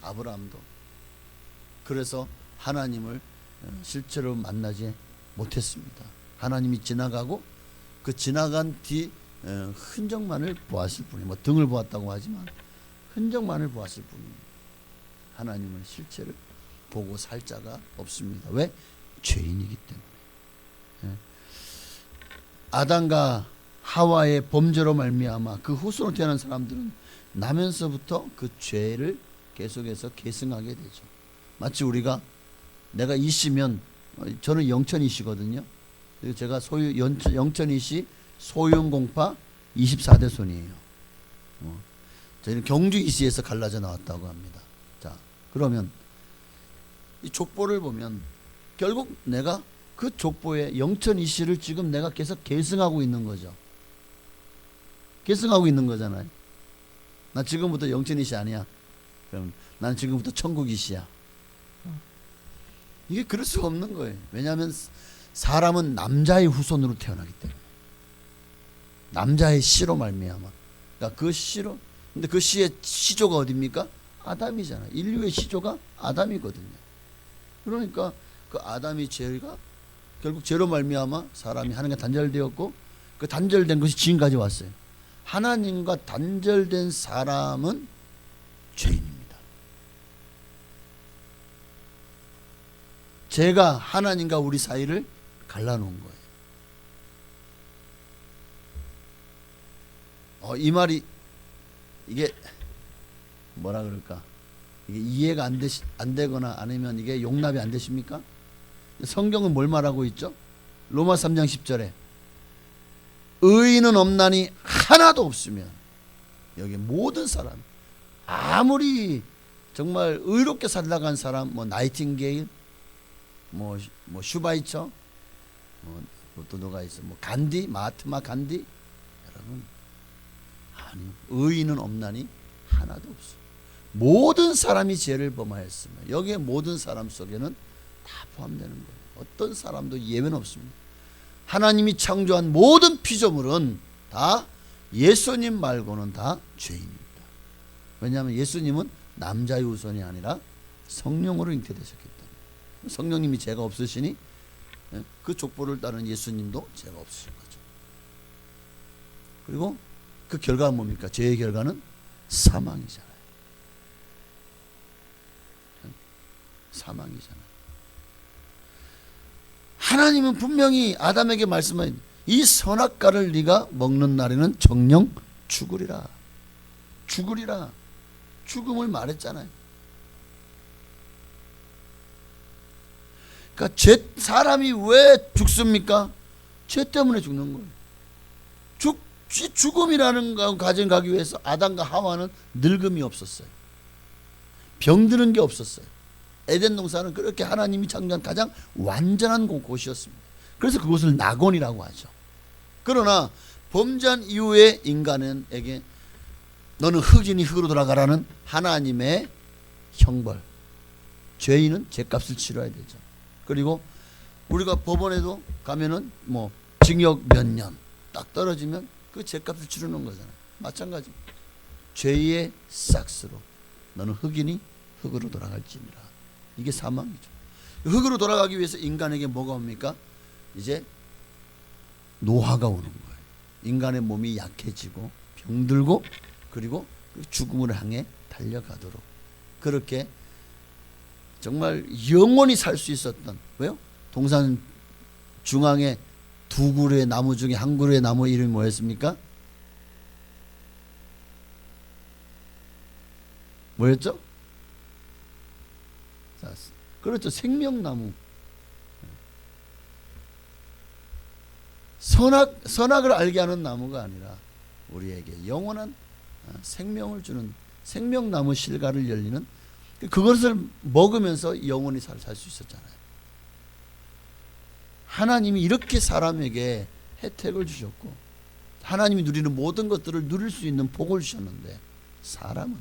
아브라함도 그래서 하나님을 실제로 만나지 못했습니다. 하나님이 지나가고 그 지나간 뒤 흔적만을 보았을 뿐이에요. 뭐 등을 보았다고 하지만 흔적만을 보았을 뿐입니다. 하나님을 실체를 보고 살 자가 없습니다. 왜? 죄인이기 때문에. 아담과 하와의 범죄로 말미암아 그 후손으로 태어난 사람들은 나면서부터 그 죄를 계속해서 계승하게 되죠. 마치 우리가, 내가 이씨면 저는 영천이씨거든요. 그리고 제가 영천이씨 소윤공파 24대 손이에요. 저희는 경주 이씨에서 갈라져 나왔다고 합니다. 자, 그러면 이 족보를 보면 결국 내가 그 족보에 영천 이씨를 지금 내가 계속 계승하고 있는 거죠. 계승하고 있는 거잖아요. 나 지금부터 영천 이씨 아니야. 그럼 난 지금부터 천국 이씨야. 이게 그럴 수 없는 거예요. 왜냐하면 사람은 남자의 후손으로 태어나기 때문에. 남자의 씨로 말미암아. 그러니까 그 씨로, 근데 그 씨의 시조가 어디입니까? 아담이잖아요. 인류의 시조가 아담이거든요. 그러니까 그 아담이 죄가 결국 죄로 말미암아 사람이 하나님과 단절되었고, 그 단절된 것이 지금까지 왔어요. 하나님과 단절된 사람은 죄인입니다. 죄가 하나님과 우리 사이를 갈라놓은 거예요. 이 말이 이게 뭐라 그럴까? 이게 이해가 안 되거나 아니면 이게 용납이 안 되십니까? 성경은 뭘 말하고 있죠? 로마 3장 10절에 의인은 없나니 하나도 없으면, 여기 모든 사람, 아무리 정말 의롭게 살아간 사람, 뭐 나이팅게일, 뭐 슈바이처, 또 누가 있어, 뭐 간디, 마하트마 간디, 여러분, 아니, 의인은 없나니 하나도 없어. 모든 사람이 죄를 범하였으며, 여기에 모든 사람 속에는 다 포함되는 거예요. 어떤 사람도 예외는 없습니다. 하나님이 창조한 모든 피조물은 다 예수님 말고는 다 죄인입니다. 왜냐하면 예수님은 남자의 후손이 아니라 성령으로 잉태되셨기 때문에. 성령님이 죄가 없으시니 그 족보를 따르는 예수님도 죄가 없으신 거죠. 그리고 그 결과가 뭡니까? 죄의 결과는 사망이잖아요. 사망이잖아요. 하나님은 분명히 아담에게 말씀한 이 선악과를 네가 먹는 날에는 정령 죽으리라. 죽으리라. 죽음을 말했잖아요. 그러니까 사람이 왜 죽습니까? 죄 때문에 죽는 거예요. 죽음이라는 거 가져가기 위해서 아담과 하와는 늙음이 없었어요. 병드는 게 없었어요. 에덴 동산은 그렇게 하나님이 창조한 가장 완전한 곳이었습니다. 그래서 그곳을 낙원이라고 하죠. 그러나 범죄한 이후에 인간에게 너는 흙이니 흙으로 돌아가라는 하나님의 형벌, 죄인은 죄값을 치러야 되죠. 그리고 우리가 법원에도 가면은 뭐 징역 몇 년 딱 떨어지면 그 죄값을 치르는 거잖아요. 마찬가지. 죄의 싹스로 너는 흙이니 흙으로 돌아갈지니라. 이게 사망이죠. 흙으로 돌아가기 위해서 인간에게 뭐가 옵니까? 이제 노화가 오는 거예요. 인간의 몸이 약해지고 병들고 그리고 죽음을 향해 달려가도록 그렇게 정말 영원히 살 수 있었던, 왜요? 동산 중앙에 두 그루의 나무 중에 한 그루의 나무 이름이 뭐였습니까? 뭐였죠? 그렇죠. 생명나무. 선악을 알게 하는 나무가 아니라 우리에게 영원한 생명을 주는 생명나무 실과를 열리는, 그것을 먹으면서 영원히 살 수 있었잖아요. 하나님이 이렇게 사람에게 혜택을 주셨고 하나님이 누리는 모든 것들을 누릴 수 있는 복을 주셨는데 사람은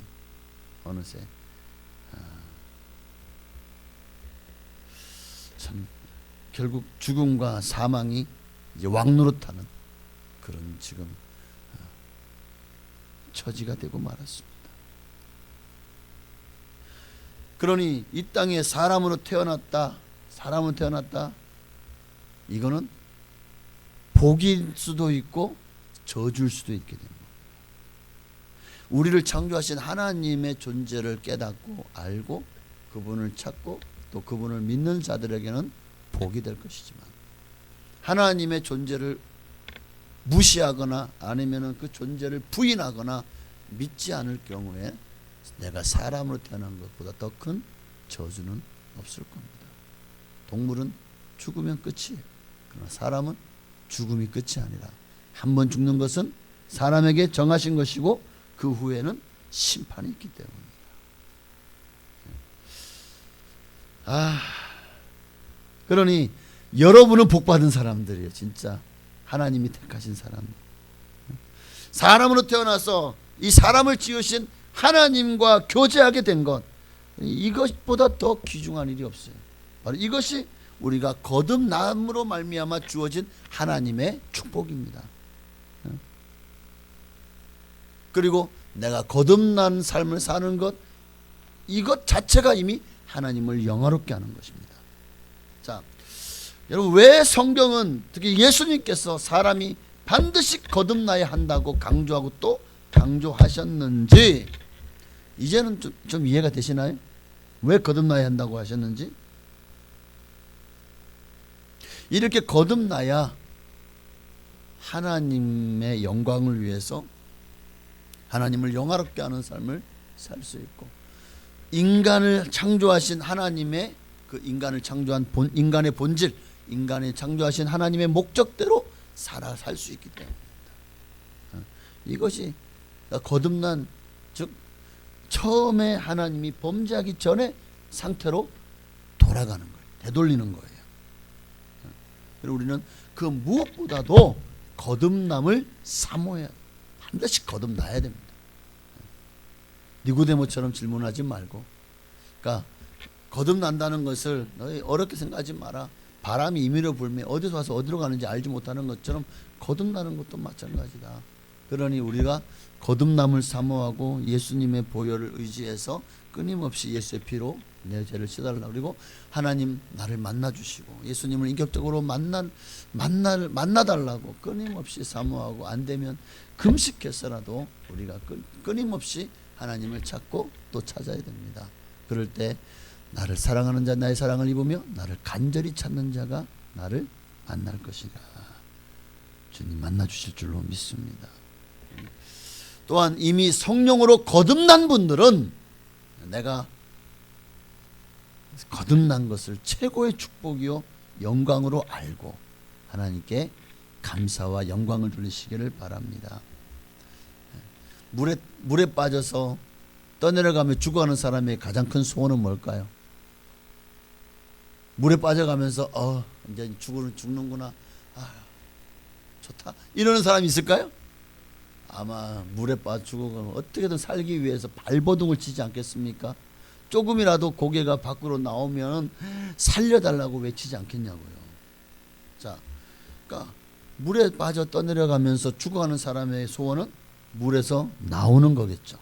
어느새 참 결국 죽음과 사망이 이제 왕노릇하는 그런 지금 처지가 되고 말았습니다. 그러니 이 땅에 사람으로 태어났다, 이거는 복일 수도 있고 저주일 수도 있게 됩니다. 우리를 창조하신 하나님의 존재를 깨닫고 알고 그분을 찾고 또 그분을 믿는 자들에게는 복이 될 것이지만, 하나님의 존재를 무시하거나 아니면 그 존재를 부인하거나 믿지 않을 경우에 내가 사람으로 태어난 것보다 더 큰 저주는 없을 겁니다. 동물은 죽으면 끝이에요. 그러나 사람은 죽음이 끝이 아니라 한 번 죽는 것은 사람에게 정하신 것이고 그 후에는 심판이 있기 때문입니다. 그러니 여러분은 복받은 사람들이에요. 진짜 하나님이 택하신 사람들. 사람으로 태어나서 이 사람을 지으신 하나님과 교제하게 된 것, 이것보다 더 귀중한 일이 없어요. 바로 이것이 우리가 거듭남으로 말미암아 주어진 하나님의 축복입니다. 그리고 내가 거듭난 삶을 사는 것, 이것 자체가 이미 하나님을 영화롭게 하는 것입니다. 자, 여러분, 왜 성경은 특히 예수님께서 사람이 반드시 거듭나야 한다고 강조하고 또 강조하셨는지 이제는 좀 이해가 되시나요? 왜 거듭나야 한다고 하셨는지? 이렇게 거듭나야 하나님의 영광을 위해서 하나님을 영화롭게 하는 삶을 살 수 있고, 인간을 창조하신 하나님의 그 인간을 창조한 인간의 본질, 인간을 창조하신 하나님의 목적대로 살 수 있기 때문입니다. 이것이 거듭난, 즉 처음에 하나님이 범죄하기 전에 상태로 돌아가는 거예요. 되돌리는 거예요. 그리고 우리는 그 무엇보다도 거듭남을 사모해야, 반드시 거듭나야 됩니다. 니고데모처럼 질문하지 말고, 그러니까 거듭난다는 것을 너희 어렵게 생각하지 마라. 바람이 임의로 불면 어디서 와서 어디로 가는지 알지 못하는 것처럼 거듭나는 것도 마찬가지다. 그러니 우리가 거듭남을 사모하고 예수님의 보혈을 의지해서 끊임없이 예수의 피로 내 죄를 씻어달라. 그리고 하나님 나를 만나주시고 예수님을 인격적으로 만나달라고 끊임없이 사모하고, 안 되면 금식해서라도 우리가 끊임없이 하나님을 찾고 또 찾아야 됩니다. 그럴 때 나를 사랑하는 자 나의 사랑을 입으며 나를 간절히 찾는 자가 나를 만날 것이다. 주님 만나주실 줄로 믿습니다. 또한 이미 성령으로 거듭난 분들은 내가 거듭난 것을 최고의 축복이요 영광으로 알고 하나님께 감사와 영광을 돌리시기를 바랍니다. 물에 빠져서 떠내려가며 죽어가는 사람의 가장 큰 소원은 뭘까요? 물에 빠져가면서 이제 죽는구나, 좋다 이러는 사람이 있을까요? 아마 물에 빠지고 어떻게든 살기 위해서 발버둥을 치지 않겠습니까? 조금이라도 고개가 밖으로 나오면 살려달라고 외치지 않겠냐고요. 자, 그러니까 물에 빠져 떠내려가면서 죽어가는 사람의 소원은 물에서 나오는 거겠죠.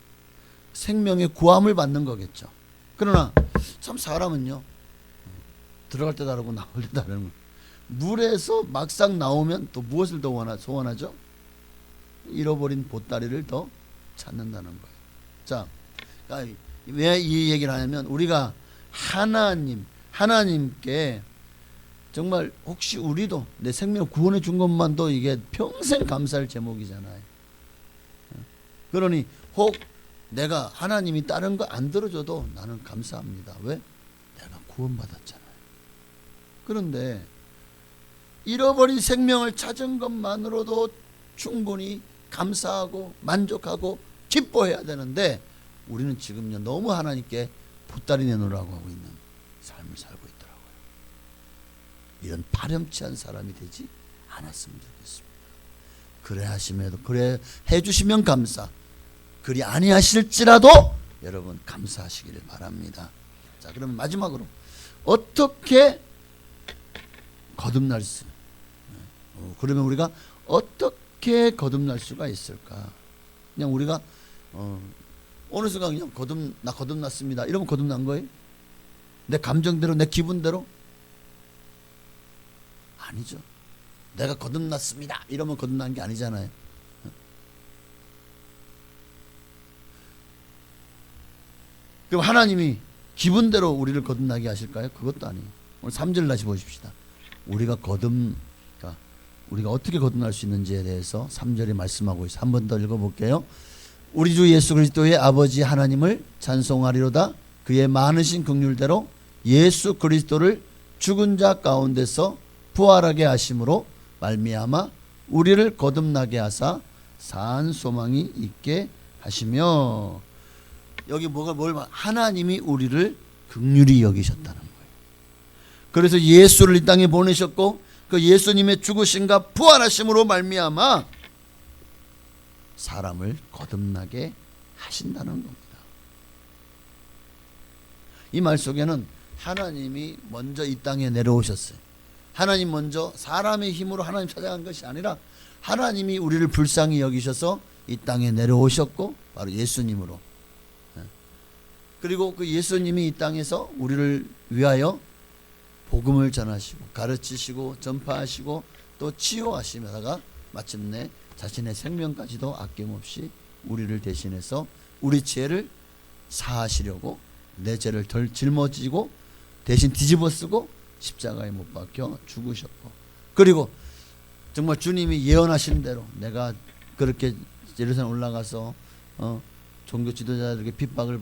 생명의 구함을 받는 거겠죠. 그러나 참 사람은요, 들어갈 때 다르고 나올 때 다른 거. 물에서 막상 나오면 또 무엇을 더 소원하죠? 잃어버린 보따리를 더 찾는다는 거예요. 자, 그러니까 왜 이 얘기를 하냐면 우리가 하나님께 정말 혹시 우리도 내 생명을 구원해 준 것만도 이게 평생 감사할 제목이잖아요. 그러니 혹 내가 하나님이 다른 거 안 들어줘도 나는 감사합니다. 왜? 내가 구원받았잖아요. 그런데 잃어버린 생명을 찾은 것만으로도 충분히 감사하고 만족하고 기뻐해야 되는데 우리는 지금요 너무 하나님께 보따리 내놓으라고 하고 있는 삶을 살고 있더라고요. 이런 파렴치한 사람이 되지 않았으면 좋겠습니다. 그래 하심에도 그래 해주시면 감사, 그리 아니하실지라도 여러분 감사하시기를 바랍니다. 자, 그러면 마지막으로 어떻게 거듭날 수? 그러면 우리가 어떻게 거듭날 수가 있을까? 그냥 우리가 어느 순간 그냥 나 거듭났습니다. 이러면 거듭난 거예요? 내 감정대로 내 기분대로? 아니죠. 내가 거듭났습니다. 이러면 거듭난 게 아니잖아요. 그럼 하나님이 기분대로 우리를 거듭나게 하실까요? 그것도 아니에요. 오늘 3절 다시 보십시다. 우리가 어떻게 거듭날 수 있는지에 대해서 3절에 말씀하고 있어요. 한 번 더 읽어볼게요. 우리 주 예수 그리스도의 아버지 하나님을 찬송하리로다. 그의 많으신 긍휼대로 예수 그리스도를 죽은 자 가운데서 부활하게 하심으로 말미암아 우리를 거듭나게 하사 산 소망이 있게 하시며, 여기 하나님이 우리를 긍휼히 여기셨다는 거예요. 그래서 예수를 이 땅에 보내셨고 그 예수님의 죽으심과 부활하심으로 말미암아 사람을 거듭나게 하신다는 겁니다. 이 말 속에는 하나님이 먼저 이 땅에 내려오셨어요. 하나님 먼저 사람의 힘으로 하나님 찾아간 것이 아니라 하나님이 우리를 불쌍히 여기셔서 이 땅에 내려오셨고 바로 예수님으로, 그리고 그 예수님이 이 땅에서 우리를 위하여 복음을 전하시고 가르치시고 전파하시고 또 치유하시다가 마침내 자신의 생명까지도 아낌없이 우리를 대신해서 우리 죄를 사하시려고 내 죄를 덜 짊어지고 대신 뒤집어 쓰고 십자가에 못 박혀 죽으셨고, 그리고 정말 주님이 예언하신 대로 내가 그렇게 예루살렘 올라가서 종교 지도자들에게 핍박을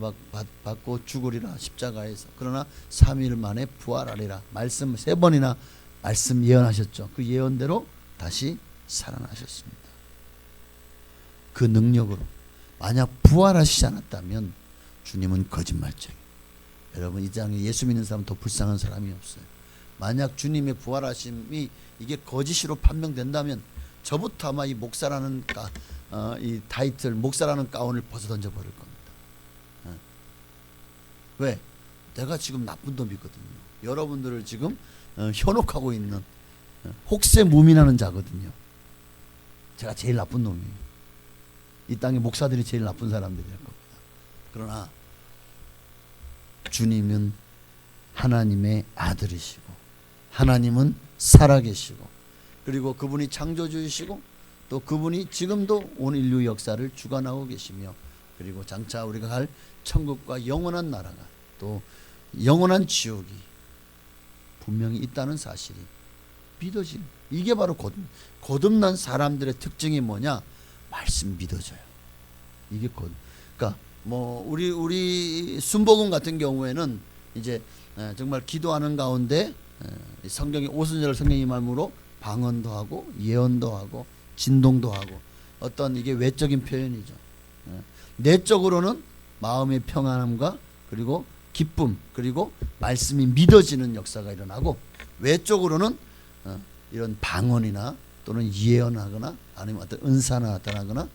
받고 죽으리라 십자가에서, 그러나 3일 만에 부활하리라 말씀 3번이나 말씀 예언하셨죠. 그 예언대로 다시 살아나셨습니다. 그 능력으로 만약 부활하시지 않았다면 주님은 거짓말쟁이. 여러분 이 땅에 예수 믿는 사람은 더 불쌍한 사람이 없어요. 만약 주님의 부활하심이 이게 거짓으로 판명된다면 저부터 아마 이 목사라는 이 타이틀 목사라는 가운을 벗어 던져 버릴 겁니다. 왜? 내가 지금 나쁜 놈이거든요. 여러분들을 지금 현혹하고 있는 혹세 무민하는 자거든요. 제가 제일 나쁜 놈이에요. 이 땅의 목사들이 제일 나쁜 사람들이 될 겁니다. 그러나 주님은 하나님의 아들이시고 하나님은 살아계시고 그리고 그분이 창조주이시고 또 그분이 지금도 온 인류 역사를 주관하고 계시며, 그리고 장차 우리가 갈 천국과 영원한 나라가 또 영원한 지옥이 분명히 있다는 사실이 믿어지는, 이게 바로 거듭난 사람들의 특징이 뭐냐? 말씀 믿어져요. 이게 그러니까 뭐 우리 순복음 같은 경우에는 이제 정말 기도하는 가운데 성경의 오순절 성령의 말씀으로 방언도 하고 예언도 하고 진동도 하고 어떤 이게 외적인 표현이죠. 내적으로는 마음의 평안함과 그리고 기쁨 그리고 말씀이 믿어지는 역사가 일어나고, 외적으로는 이런 방언이나 또는 예언하거나 아니면 어떤 은사나 나타나거나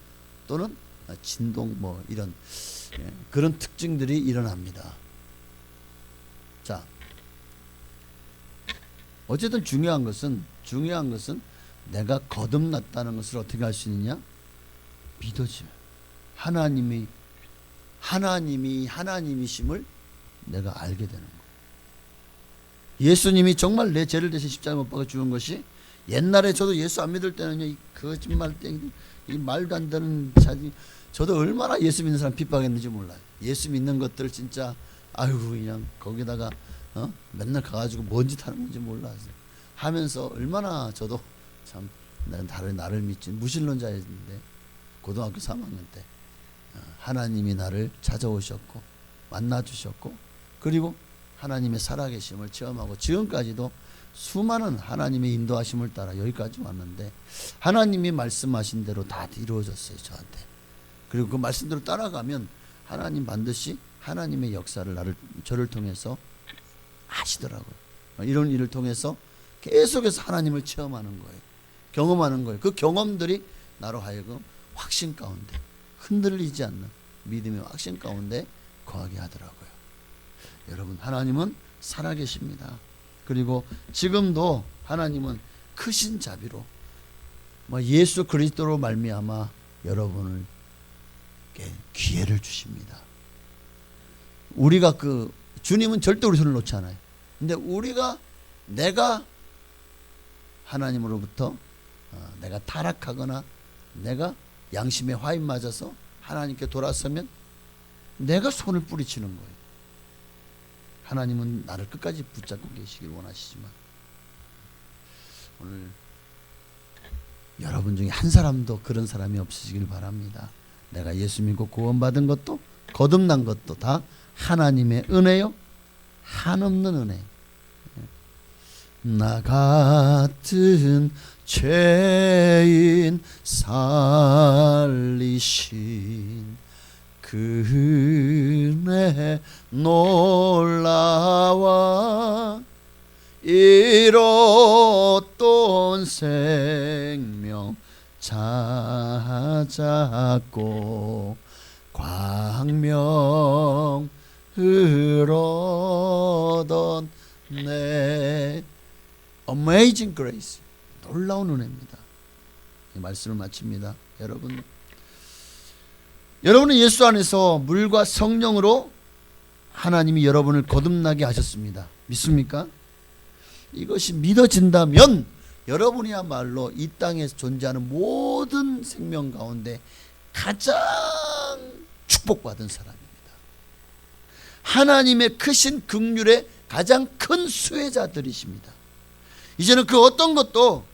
또는 진동 뭐 이런 그런 특징들이 일어납니다. 자, 어쨌든 중요한 것은 내가 거듭났다는 것을 어떻게 할 수 있느냐? 믿어지면 하나님이 하나님이심을 내가 알게 되는 거예요. 예수님이 정말 내 죄를 대신 십자가에 못 박아 죽은 것이, 옛날에 저도 예수 안 믿을 때는요, 이 거짓말 땡, 이 말도 안 되는 자기, 저도 얼마나 예수 믿는 사람 핍박했는지 몰라요. 예수 믿는 것들 진짜 아이고 그냥 거기다가 맨날 가가지고 뭔 짓 하는 건지 몰라서 하면서 얼마나 저도 참 나를 믿지 무신론자였는데, 고등학교 3학년 때 하나님이 나를 찾아오셨고 만나주셨고, 그리고 하나님의 살아계심을 체험하고 지금까지도 수많은 하나님의 인도하심을 따라 여기까지 왔는데, 하나님이 말씀하신 대로 다 이루어졌어요, 저한테. 그리고 그 말씀대로 따라가면 하나님 반드시 하나님의 역사를 저를 통해서 하시더라고요. 이런 일을 통해서 계속해서 하나님을 체험하는 거예요. 경험하는 거예요. 그 경험들이 나로 하여금 확신 가운데, 흔들리지 않는 믿음의 확신 가운데 거하게 하더라고요. 여러분, 하나님은 살아계십니다. 그리고 지금도 하나님은 크신 자비로 예수 그리스도로 말미암아 여러분을 기회를 주십니다. 우리가 주님은 절대 우리 손을 놓지 않아요. 근데 내가 하나님으로부터 내가 타락하거나 내가 양심에 화인 맞아서 하나님께 돌아서면 내가 손을 뿌리치는 거예요. 하나님은 나를 끝까지 붙잡고 계시길 원하시지만, 오늘 여러분 중에 한 사람도 그런 사람이 없으시길 바랍니다. 내가 예수 믿고 구원받은 것도 거듭난 것도 다 하나님의 은혜요, 한없는 은혜. 나 같은 죄인 살리신 그 은혜 놀라와 이뤘던 생명 찾았고 광명 흐르던 내 Amazing Grace, 놀라운 은혜입니다. 이 말씀을 마칩니다. 여러분은 예수 안에서 물과 성령으로 하나님이 여러분을 거듭나게 하셨습니다. 믿습니까? 이것이 믿어진다면 여러분이야말로 이 땅에 존재하는 모든 생명 가운데 가장 축복받은 사람입니다. 하나님의 크신 긍휼의 가장 큰 수혜자들이십니다. 이제는 그 어떤 것도,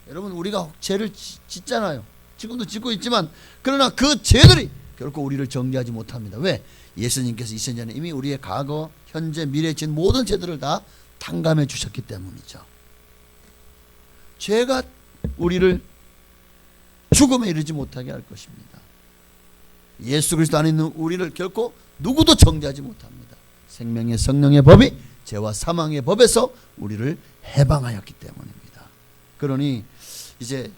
여러분, 우리가 죄를 짓잖아요. 지금도 짓고 있지만, 그러나 그 죄들이 결코 우리를 정죄하지 못합니다. 왜? 예수님께서 2000년 전에 이미 우리의 과거, 현재, 미래에 진 모든 죄들을 다 탕감해 주셨기 때문이죠. 죄가 우리를 죽음에 이르지 못하게 할 것입니다. 예수 그리스도 안에 있는 우리를 결코 누구도 정죄하지 못합니다. 생명의 성령의 법이 죄와 사망의 법에서 우리를 해방하였기 때문입니다. 그러니 이제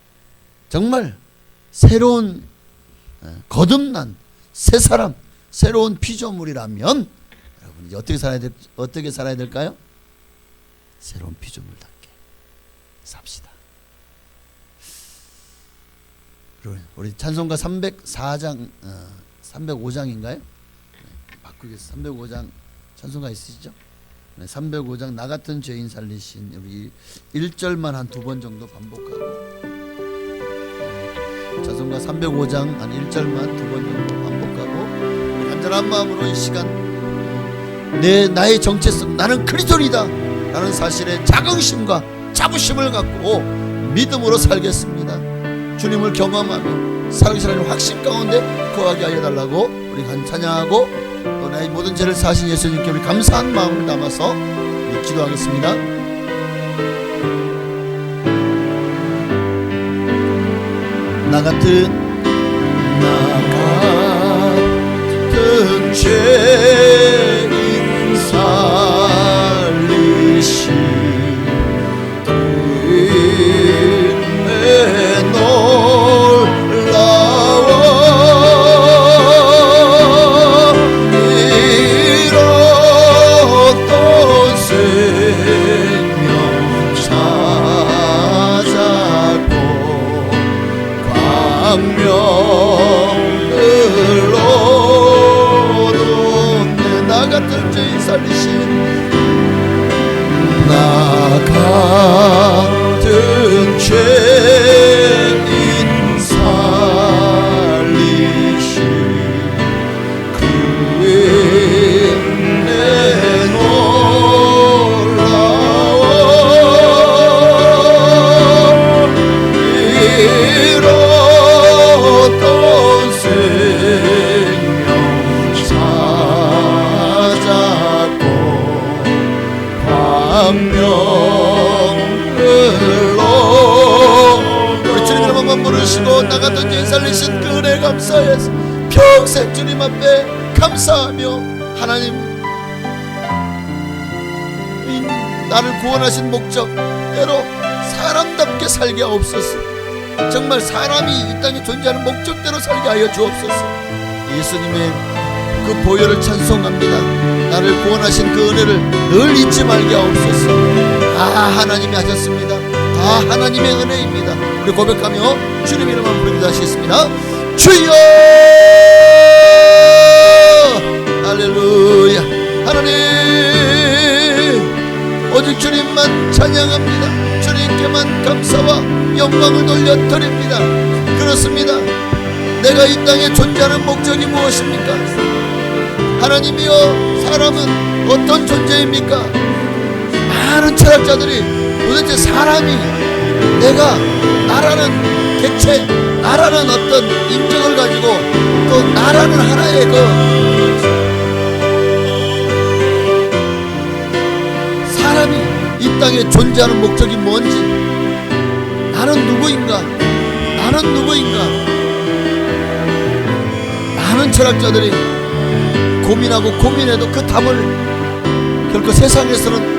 정말 새로운 거듭난 새 사람, 새로운 피조물이라면 여러분 이제 어떻게 살아야 될까요? 새로운 피조물답게 삽시다. 우리 찬송가 304장 305장인가요? 바꾸겠습니다. 305장 찬송가 있으시죠? 305장 나 같은 죄인 살리신, 우리 1절만 한 2번 정도 반복하고, 찬송가 305장 한 1절만 2번 정도 반복하고, 간절한 마음으로 이 시간 나의 정체성, 나는 그리스도이다 라는 사실에 자긍심과 자부심을 갖고 믿음으로 살겠습니다. 주님을 경험하며 살아계시는 확신 가운데 거하게 하여 달라고 우리 찬양하고, 또 나의 모든 죄를 사신 예수님께 우리 감사한 마음을 담아서 기도하겠습니다. 나 같은 죄인 살리신 은혜 광명을 얻었네. 나 같은 죄인 살리신, 나 같은 죄인 살리신 그 은혜 놀라워. 잃었던 생명 찾았고 광명을 우리 주님 이름만 부르시고 나 같은 죄인 살리신 그 은혜 감사해서 평생 주님 앞에 감사하며, 하나님 나를 구원하신 목적대로 사람답게 살게 하옵소서. 정말 사람이 이 땅에 존재하는 목적대로 살게 하여 주옵소서. 예수님의 그 보혈을 찬송합니다. 나를 구원하신 그 은혜를 늘 잊지 말게 하옵소서. 다 하나님이 하셨습니다. 다 하나님의 은혜입니다. 우리 고백하며 주님 이름만 부르기도 하시겠습니다. 주여! 할렐루야. 하나님, 오직 주님만 찬양합니다. 주님께만 감사와 영광을 돌려드립니다. 그렇습니다. 내가 이 땅에 존재하는 목적이 무엇입니까? 하나님이여, 사람은 어떤 존재입니까? 많은 철학자들이 도대체 사람이, 내가 나라는 객체, 나라는 어떤 인격을 가지고 또 나라는 하나의 사람이 이 땅에 존재하는 목적이 뭔지, 나는 누구인가? 나는 누구인가? 많은 철학자들이 고민하고 고민해도 그 답을 결코 세상에서는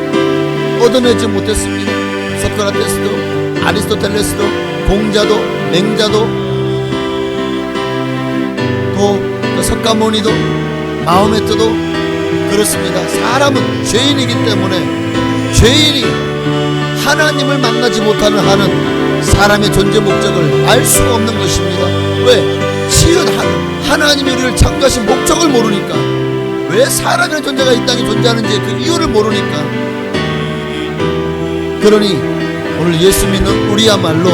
얻어내지 못했습니다. 소크라테스도, 아리스토텔레스도, 공자도, 맹자도, 또 석가모니도, 마호메트도 그렇습니다. 사람은 죄인이기 때문에, 죄인이 하나님을 만나지 못하는 한은 사람의 존재 목적을 알 수가 없는 것입니다. 왜? 시은 하나님이 우리를 창조하신 목적을 모르니까, 왜 사람이라는 존재가 이 땅에 존재하는지 그 이유를 모르니까. 그러니 오늘 예수 믿는 우리야말로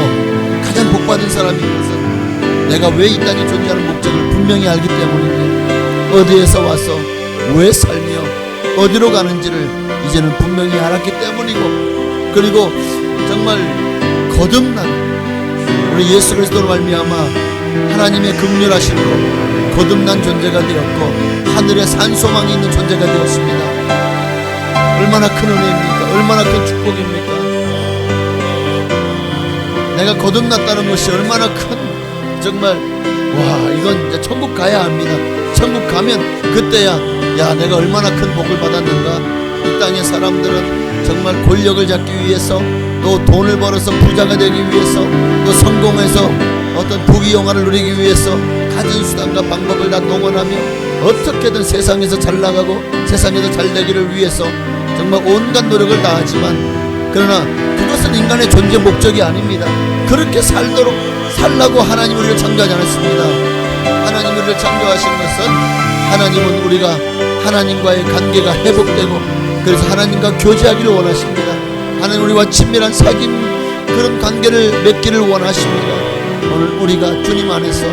가장 복받은 사람인 것은 내가 왜 이 땅에 존재하는 목적을 분명히 알기 때문인데, 어디에서 와서 왜 살며 어디로 가는지를 이제는 분명히 알았기 때문이고, 그리고 정말 거듭난 우리 예수 그리스도로 말미암아 하나님의 긍휼하심으로 거듭난 존재가 되었고 하늘에 산소망이 있는 존재가 되었습니다. 얼마나 큰 은혜입니까? 얼마나 큰 축복입니까? 내가 거듭났다는 것이 얼마나 큰, 정말 이건 이제 천국 가야 합니다. 천국 가면 그때야, 야, 내가 얼마나 큰 복을 받았는가. 이 땅의 사람들은 정말 권력을 잡기 위해서, 또 돈을 벌어서 부자가 되기 위해서, 또 성공해서 어떤 부귀영화를 누리기 위해서 가진 수단과 방법을 다 동원하며 어떻게든 세상에서 잘 나가고 세상에서 잘 되기를 위해서 정말 온갖 노력을 다하지만, 그러나 그것은 인간의 존재 목적이 아닙니다. 그렇게 살라고 하나님 우리를 창조하지 않았습니다. 하나님 우리를 창조하시는 것은, 하나님은 우리가 하나님과의 관계가 회복되고 그래서 하나님과 교제하기를 원하십니다. 하나님 우리와 친밀한 사귐, 그런 관계를 맺기를 원하십니다. 오늘 우리가 주님 안에서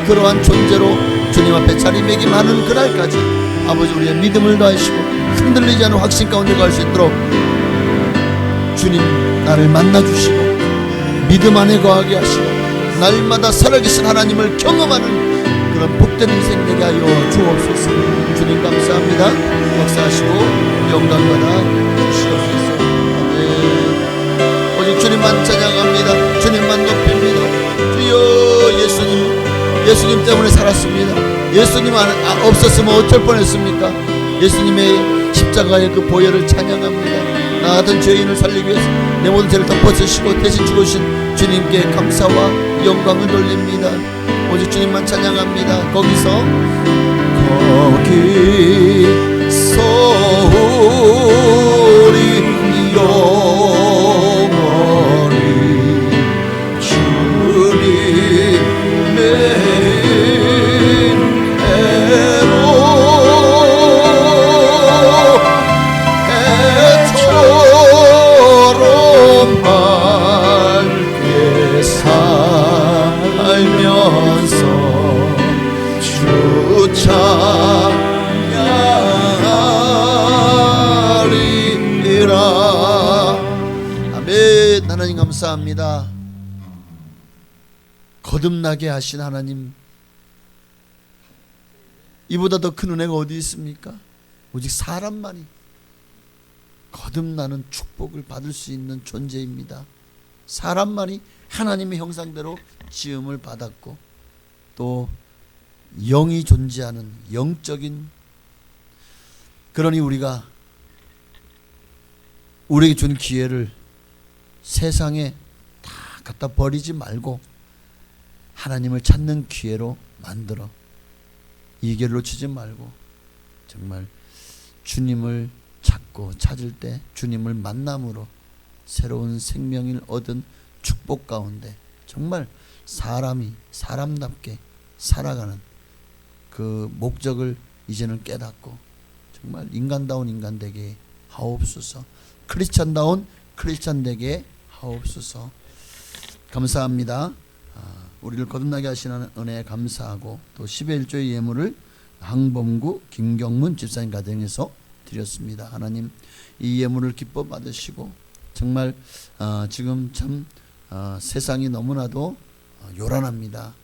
그러한 존재로 주님 앞에 자리매김하는 그날까지 아버지 우리의 믿음을 다하시고 흔들리지 않은 확신 가운데 갈 수 있도록 주님 나를 만나주시고 믿음 안에 거하게 하시고 날마다 살아계신 하나님을 경험하는 그런 복된 인생 되게 하여 주옵소서. 주님 감사합니다. 역사하시고 영광받아 주시옵소서. 아멘. 오직 주님만 찬양합니다. 주님만 높입니다. 주여, 예수님 때문에 살았습니다. 예수님 없었으면 어쩔 뻔했습니까? 예수님의 십자가의 그 보혈을 찬양합니다. 나 같은 죄인을 살리기 위해서 내 모든 죄를 덮어주시고 대신 죽으신 주님께 감사와 영광을 돌립니다. 오직 주님만 찬양합니다. 거기서 우리 영원히 주님의 찬양하리라. 아멘. 하나님 감사합니다. 거듭나게 하신 하나님, 이보다 더 큰 은혜가 어디 있습니까? 오직 사람만이 거듭나는 축복을 받을 수 있는 존재입니다. 사람만이 하나님의 형상대로 지음을 받았고 또 영이 존재하는 영적인, 그러니 우리가 우리에게 준 기회를 세상에 다 갖다 버리지 말고 하나님을 찾는 기회로 만들어 이 기회를 놓치지 말고 정말 주님을 찾고 찾을 때 주님을 만남으로 새로운 생명을 얻은 축복 가운데 정말 사람이 사람답게 살아가는 그 목적을 이제는 깨닫고 정말 인간다운 인간 되게 하옵소서. 크리스찬다운 크리스찬 되게 하옵소서. 감사합니다. 우리를 거듭나게 하시는 은혜에 감사하고 또 10의 1조의 예물을 항범구 김경문 집사님 가정에서 드렸습니다. 하나님 이 예물을 기뻐 받으시고 정말 지금 참 세상이 너무나도 요란합니다.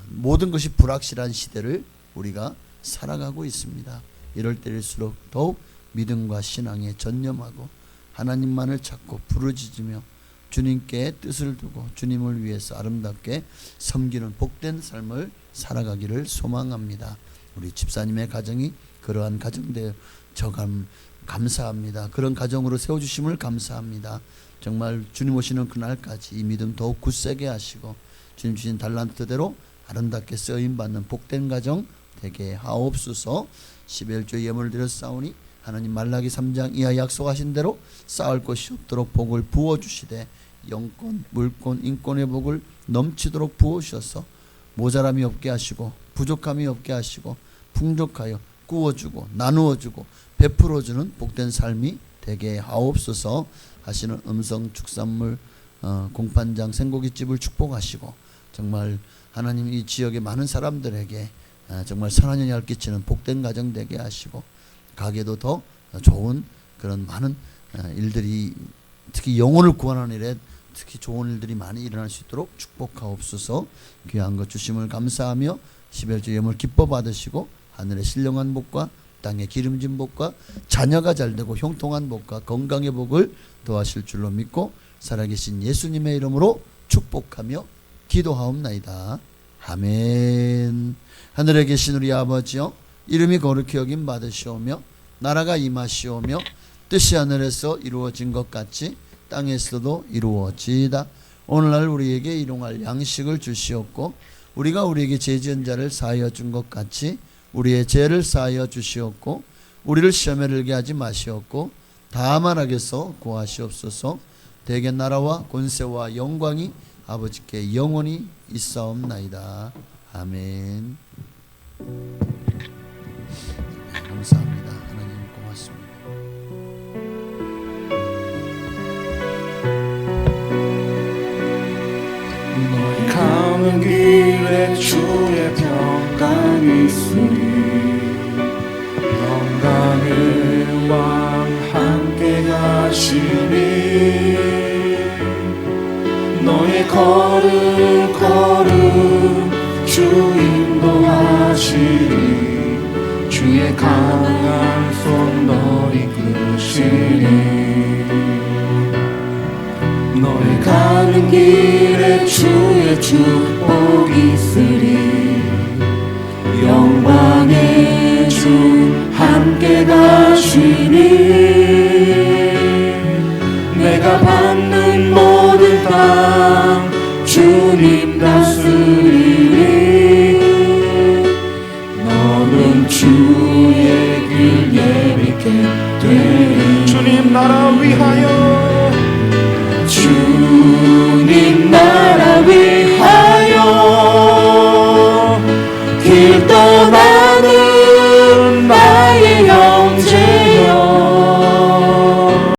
모든 것이 불확실한 시대를 우리가 살아가고 있습니다. 이럴 때일수록 더욱 믿음과 신앙에 전념하고 하나님만을 찾고 부르짖으며 주님께 뜻을 두고 주님을 위해서 아름답게 섬기는 복된 삶을 살아가기를 소망합니다. 우리 집사님의 가정이 그러한 가정되어 저감 감사합니다. 그런 가정으로 세워주심을 감사합니다. 정말 주님 오시는 그날까지 이 믿음 더욱 굳세게 하시고 주님 주신 달란트대로 아름답게 쓰임받는 복된 가정 되게 하옵소서. 11조 예물을 드렸사오니 하나님 말라기 3장 이하 약속하신 대로 쌓을 것이 없도록 복을 부어주시되 영권, 물권, 인권의 복을 넘치도록 부어주셔서 모자람이 없게 하시고 부족함이 없게 하시고 풍족하여 구워주고 나누어주고 베풀어주는 복된 삶이 되게 하옵소서. 하시는 음성 축산물 공판장 생고깃집을 축복하시고 정말 하나님 이 지역의 많은 사람들에게 정말 선한 영향을 끼치는 복된 가정 되게 하시고 가게도 더 좋은 그런 많은 일들이 특히 영혼을 구원하는 일에 특히 좋은 일들이 많이 일어날 수 있도록 축복하옵소서. 귀한 것 주심을 감사하며 11조 예물 기뻐 받으시고 하늘의 신령한 복과 땅의 기름진 복과 자녀가 잘되고 형통한 복과 건강의 복을 더하실 줄로 믿고 살아계신 예수님의 이름으로 축복하며 기도하옵나이다. 아멘. 하늘에 계신 우리 아버지여, 이름이 거룩히 여김 받으시오며 나라가 임하시오며 뜻이 하늘에서 이루어진 것 같이 땅에서도 이루어지이다. 오늘날 우리에게 일용할 양식을 주시옵고 우리가 우리에게 죄 지은 자를 사하여 준 것 같이 우리의 죄를 사하여 주시옵고 우리를 시험에 들게 하지 마시옵고 다만 악에서 구하시옵소서. 대개 나라와 권세와 영광이 아버지께 영원히 있사옵나이다. 아멘. 감사합니다. 하나님 고맙습니다. 너희 가는 길에 주의 평강이 있으니 영광의 왕 함께 가시니 너의 걸음 주 인도하시니 주의 강한 손 널 이끄시니 너의 가는 길에 주의 축복이 있으리 영광의 주 함께 가시니 내가 받는 모든 땅 주님 다스리니 너는 주의 길 예비케 되리 주님 나라 위하여